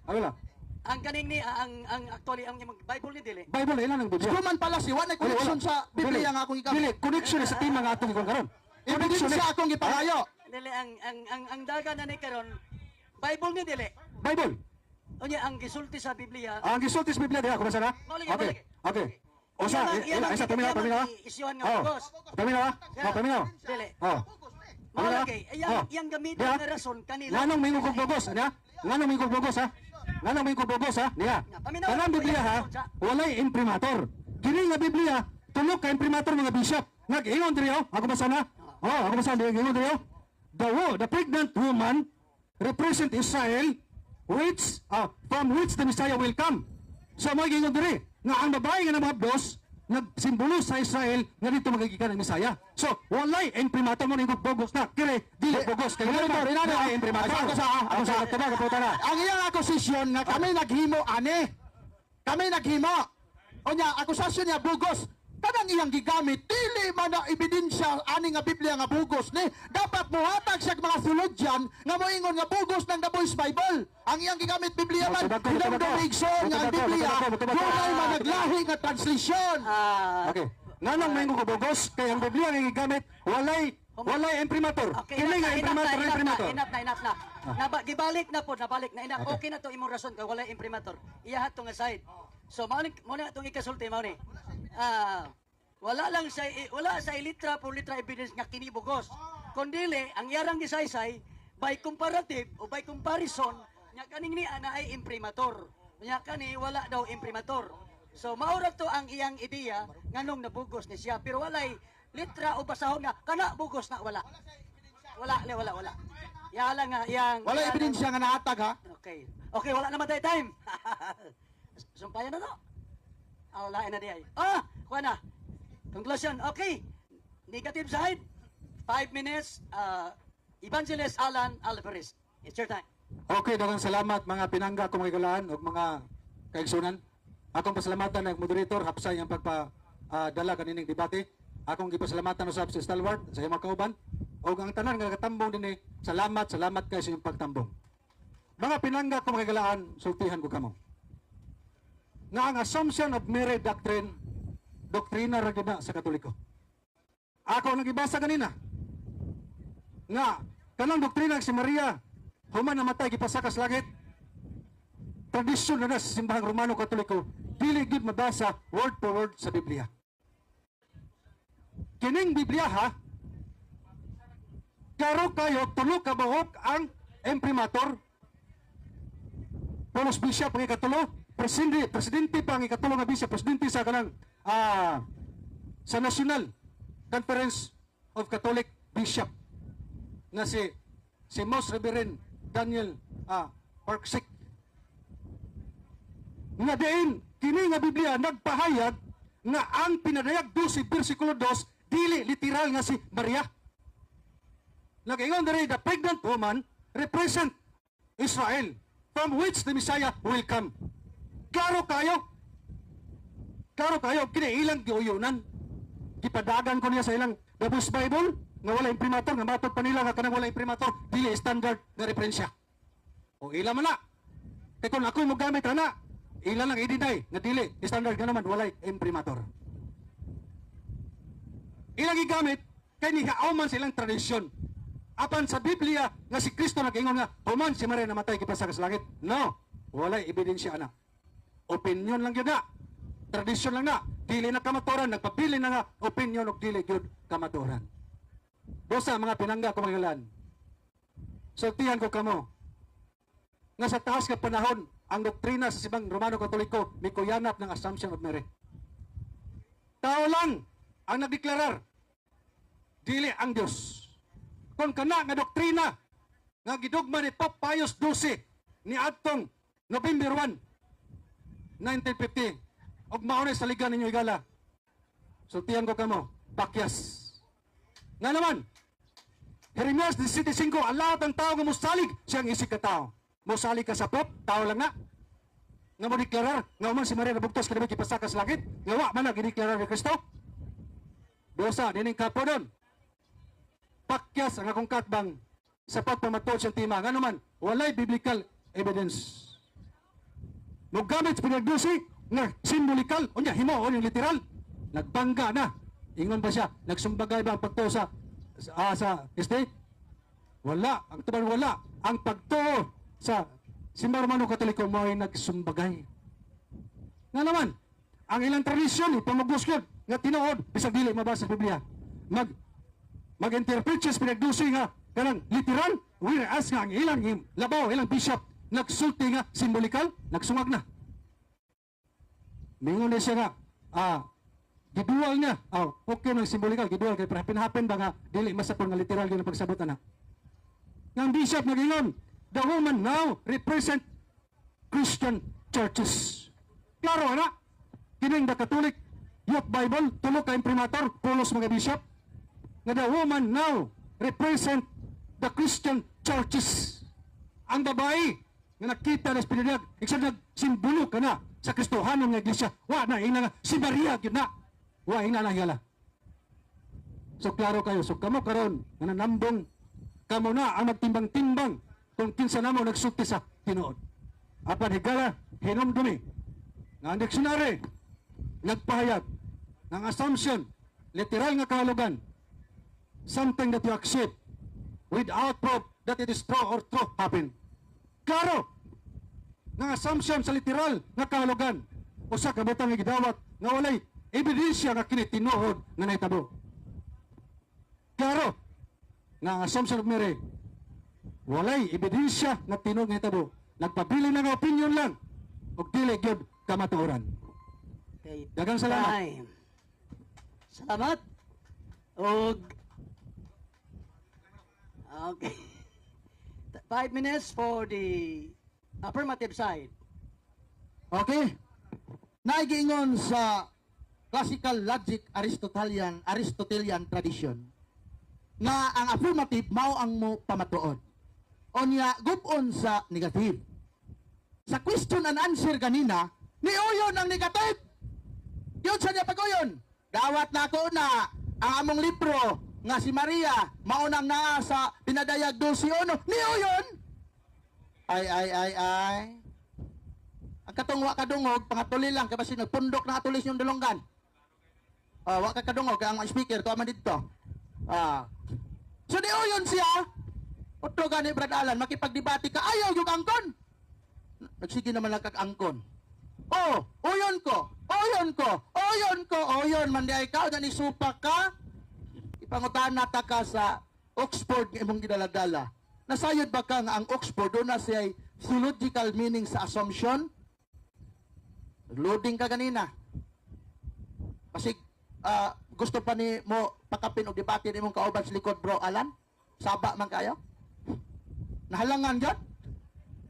ano lang? Ang kaning ni ang actually ang imong Bible ni dili. Bible, ilan ang Biblia? Human pala si wa na connection sa Biblia nga akong Dili, ikamit. connection sa tema nga atong ikon karon. Connection sa akong gipangayo. Dili ang daga na ni karon Bible ni dili. Bible. Unya ang gisulti sa Biblia. Ang gisultis Biblia diha ko basa na? Maulig, Okay. maulig. Okay. O sa, isa paminaw. Isyuhan nga Oh. bugos. Paminaw. Oh, paminaw. Dili. Oh. Malagay. Oh. Iyang gamiton Diha? na rason kanila. Nganong may ngugog bugos, ano? Nganong may ngugog bugos, ha? Nganong may ngugog bugos, ha? Niya. Paminaw. Kanang Biblia, ha? Walay imprimator. Kini nga Biblia, tulog ka imprimator mga bishop. Nag-ingon diri, oh. Ako basa na? Oh, ako basa diri, ingon diri, oh. The pregnant woman represent Israel, from which the Messiah will come. So, mo ingon diri, nga ang babae nga namahapdos, nagsimbolo sa Israel nga dito magagikan ang Messiah. So, walay imprimator mo ningog bugos na. Kire, dili bugos. Kaya walay imprimator. Ako sa kataba, kaputa na. Ang iyang akusasyon nga kami naghimo ani. Kami naghimo. Onya akusasyon niya bugos. Kanang iyang gigamit dili man na ebidensya ani nga Biblia nga bugos ni. Dapat mohatag siya mga theologian nga moingon nga bugos ng The Voice Bible. Ang iyang gigamit Biblia man hinamdumigson nga ang Biblia. Walay man naglahi nga translasyon. Okay. Nganong may ngog bugos kay ang Biblia nga gigamit walay imprimator. Okay, Kini nga imprimator. enough na. Gibalik na po, nabalik na enough. Okay na to imong rason kay wala imprimator. Iyahat to nga side. So mao na itong ikasulti mao ni. Wala sa litra por litra evidence nga kini bugos. Kundili ang yarang gisaysay by comparative o by comparison nya kaning ni ana ay imprimator. Nya kani wala daw imprimator. So maura to ang iyang ideya nganong nabugos ni siya pero walay litra o basahon na kana bugos na wala. Wala. Yala nga yang Wala ebidensya nga nahatag ha. Okay. Okay, wala naman tayo time. Sumpayan na to. Wala na di ay. Kuha na. Conclusion. Okay. Negative side. 5 minutes. Evangelist Alan Alvarez. It's your time. Okay, daghang salamat mga pinangga kong kagalaan ug mga kaigsunan. Akong pasalamatan ang moderator hapsay ang pagpadala kanining debate. Akong gipasalamatan usab si Stalwart sa imong kauban ug ang tanan nga katambong dinhi. Salamat kay sa inyong pagtambong. Mga pinangga kong kagalaan, sultihan ko kamo. Nga ang assumption of Mary doctrine, doktrina ra gyud na sa Katoliko. Ako nagibasa kanina nga kanang doktrina si Maria human namatay gipasa ka sa langit tradisyon na sa simbahang Romano Katoliko, dili gid mabasa word for word sa Biblia. Kining Biblia ha, karo kayo tulo ka bahok ang imprimatur, Polos Bishop ang ikatulo, presidente pa ang ikatulo nga bishop, presidente sa kanang sa National Conference of Catholic Bishop nga si Most Reverend Daniel Parksik. Nga diin, kini nga Biblia nagpahayag nga ang pinadayag 12 versikulo 2 dili literal nga si Maria. Nag-ingon diri, the pregnant woman represent Israel from which the Messiah will come. Klaro kayo kini ilang giuyunan. Gipadagan ko niya sa ilang Baptist Bible nga wala imprimatur, nga matod pa nila nga kanang wala imprimatur dili standard nga referensya. O ila man na. Kaya kung ako mo gamit ana, ila lang i-deny nga dili standard nga naman wala imprimatur. Ilang igamit kay nihauman silang tradisyon. Apan sa Biblia nga si Kristo nag-ingon nga human si Maria namatay kipasakas langit. No, wala ebidensya ana. Opinion lang yun na. Tradisyon lang na. Dili na kamaturan, nagpapili na nga opinion o dili yun kamaturan. Dosa mga pinangga ko magalan. Sultihan ko kamo nga sa taas ka panahon ang doktrina sa sibang Romano Katoliko may kuyanap ng Assumption of Mary. Tao lang ang nagdeklarar, dili ang Diyos. Kung kana nga doktrina nga gidugma ni Pope Pius XII ni adtong November 1, 1950, og maunay sa liga ninyo igala. Sultihan ko kamo, pakyas. Nga naman, Jeremias 17:5, ang lahat ng tao nga musalig siyang isig ka tao. Musalig ka sa Pope, tao lang na. Nga mo deklarar, nga man si Maria nabugtos ka naman kipasaka sa langit, nga wa man na gideklarar ni Kristo. Dosa, dining kapo doon. Pakyas ang akong katbang sa pagpamatod siyang tima. Nga naman, walay biblical evidence. Mugamit sa pinagdusi, nga simbolikal, o niya, himo, o yung literal. Nagbangga na. Ingon ba siya, nagsumbagay ba ang pagtuo sa estate? Wala. Ang tuban wala. Ang pagtuo sa simbang Romano Katoliko mo ay nagsumbagay. Nga naman, ang ilang tradisyon, ipamaguskod, nga tinuod, bisag dili mabasa sa Biblia. Mag-interpret siya sa pinagdusi nga, kanang literal, whereas nga ang ilang labaw, ilang bishop, nagsulti nga simbolikal, nagsungag na. Mingon na siya nga, gidual niya, okay ng simbolikal, gidual, kaya pinahapin ba nga, dili masapon nga literal yun ang pagsabutan na. Nga bishop nagingon, the woman now represent Christian churches. Klaro na, kining the Catholic Youth Bible, tulo ka imprimatur, pulos mga bishop, nga the woman now represent the Christian churches. Ang babae, nga nakita na pinagdag, iksa nagsimbolo ka na sa Kristohanon nga iglesia, wa na, ina nga, si Maria, yun na, wa ina na hiyala. So klaro kayo, so kamo karon nga nanambong, kamo na ang magtimbang-timbang kung kinsa namo nagsulti sa tinuod. Apan higala, hinumdumi, nga ang dictionary, nagpahayag ng assumption, literal nga kahulugan, something that you accept without proof that it is true or true happen. Klaro, ng assumption sa literal nga kahulugan, usa ka butang nga gidawat nga walay ebidensya nga kini tinuod nga nahitabo. Klaro, ng assumption of Mary, walay ebidensya nga tinuod nga nahitabo. Nagpabili na nga opinion lang ug dili gyud kamatuoran. Okay. Daghang salamat. Time. Salamat. Og okay. 5 minutes for the affirmative side. Okay? Naigingon sa classical logic Aristotelian tradition nga ang affirmative mao ang mo pamatuod. Onya gubon sa negative. Sa question and answer kanina, niuyon ang negative. Yun sa niya pag-uyon. Dawat na ako na ang among libro nga si Maria maunang naa sa pinadayag 12:1. Niuyon. Ay. Ang katungwa kadungog, pangatuli lang, kaya basi nagpundok na atulis yung dulonggan. Wa ka kadungog, kaya ang speaker, tuwa man dito. So di yun siya, utlo gani Brad Alan, makipagdebate ka, ayaw yung angkon. Nagsige naman lang kag-angkon. Oh, uyon ko, man di ikaw, na nisupa ka, ipangutana ta ka sa Oxford nga imong gidaladala. Nasayod ba ka nga ang Oxford, doon na siya theological meaning sa assumption? Loading ka ganina. Kasi gusto pa ni mo pakapin o debate ni mong kauban sa likod, bro Alan? Saba man kayo? Nahalangan dyan?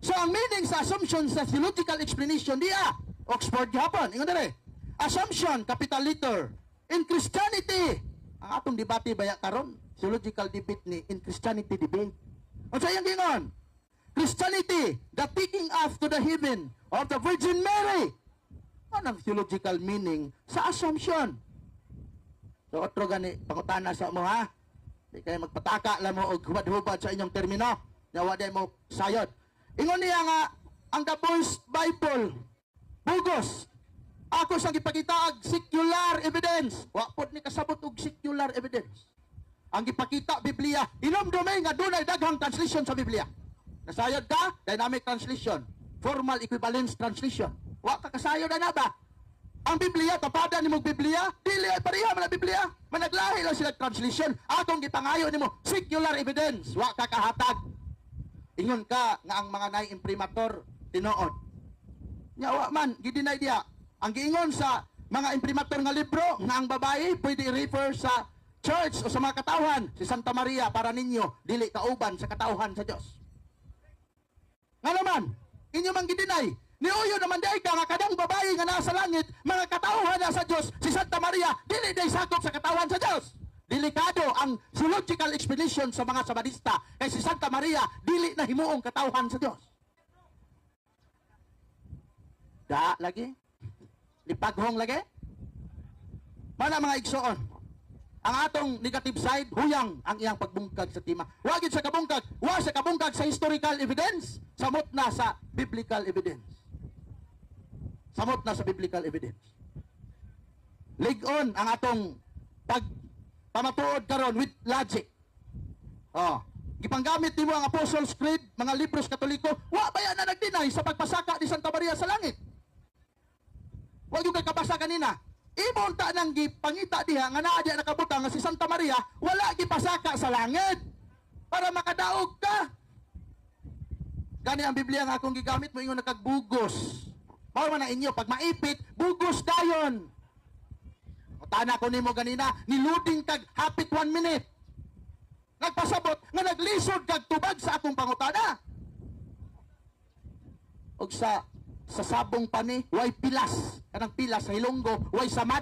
So ang meaning sa assumption sa theological explanation diya, Oxford gihapon, ingon dere. Assumption, capital letter. In Christianity, ang atong debate baya karon, theological debate ni in Christianity debate. Unsa yang gingon? Christianity, the taking up to the heaven of the Virgin Mary. Ano ang theological meaning sa assumption? So otro gani pangutana sa mo ha. Di kayo magpataka lang mo og hubad-hubad sa inyong termino. Nawa di mo sayod. Ingon niya nga, ang The Voice Bible, bugos. Ako sa gipakita ag secular evidence. Wa pod ni kasabot og secular evidence. Ang gipakita Biblia, inomdumay nga dunay daghang translation sa Biblia. Nasayod ka? Dynamic translation. Formal equivalence translation. Wa ka kasayod na ba? Ang Biblia, tapada ni mong Biblia, dili ay pareha man ang Biblia. Managlahi lang sila translation. Atong gipangayo nimo secular evidence. Wa ka kahatag. Ingon ka nga ang mga nai-imprimator tinuod. Nyawa man, gidinay diya. Ang giingon sa mga imprimator nga libro nga ang babae pwede i-refer sa church o sa mga katawhan. Si Santa Maria para ninyo, dili kauban sa katawhan sa Dios. Nga naman, inyo man gidinay, niuyo naman day ka nga kadang babae nga nasa langit, mga katawhan na sa Dios, si Santa Maria, dili day sakop sa katawhan sa Dios. Delikado ang theological explanation sa mga Sabadista kay si Santa Maria dili na himuong katawhan sa Dios. Da lagi? Lipaghong lagi? Mana mga igsoon? Ang atong negative side, huyang ang iyang pagbungkag sa tema. Wa gid sa kabungkag, wa sa kabungkag sa historical evidence, samot na sa biblical evidence. Samot na sa biblical evidence. Lig-on ang atong pamatuod karon with logic. Oh, gipanggamit nimo ang Apostles' Creed, mga libros Katoliko, wa ba yan na nagdinay sa pagpasaka ni Santa Maria sa langit? Wa gyud kay kabasa kanina. Imong ta nang gipangita diha nga naa diha nakabutang nga si Santa Maria wala gipasaka sa langit para makadaog ka. Gani ang Biblia nga akong gigamit mo ingon nakagbugos. Mao man ang inyo pag maipit, bugos dayon. Tana ko nimo ganina, niluding kag hapit 1 minute. Nagpasabot nga naglisod kag tubag sa akong pangutana. Og sa sabong pani, way pilas. Kanang pilas sa Hilonggo, way samad.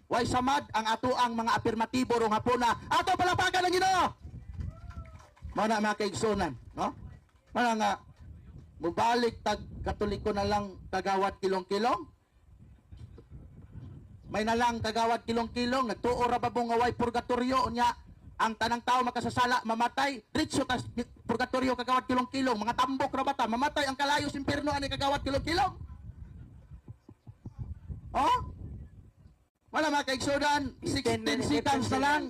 Way samad ang ato ang mga afirmatibo rong hapuna. Ato palapagan ang Ginoo. Mao na mga kaigsunan, no? Mao nga mubalik tag Katoliko na lang kagawad kilong-kilong. May nalang kagawad kilong-kilong, nagtuo ra ba nga way purgatorio nya ang tanang tao makasasala mamatay diretso ta purgatorio kagawad kilong-kilong, mga tambok ra bata mamatay ang kalayo sa impierno ani kagawad kilong-kilong. Oh? Wala mga kaigsunan, 16 seconds na lang.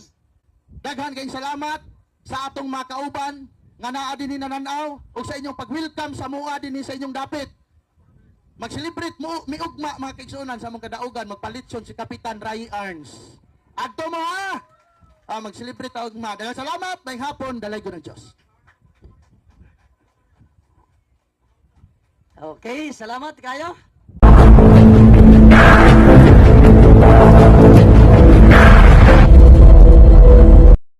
Daghan kayong salamat sa atong mga kauban nga naa dinhi nananaw ug sa inyong pag-welcome sa mua dinhi sa inyong dapit. Mag-celebrate mo, miugma mga kaigsunan sa mong kadaugan, magpalitson si Kapitan Ray Arns. Adto mo ha! Mag-celebrate ta ugma. Daghang salamat, may hapon, dalay ko ng Diyos. Okay, salamat kayo.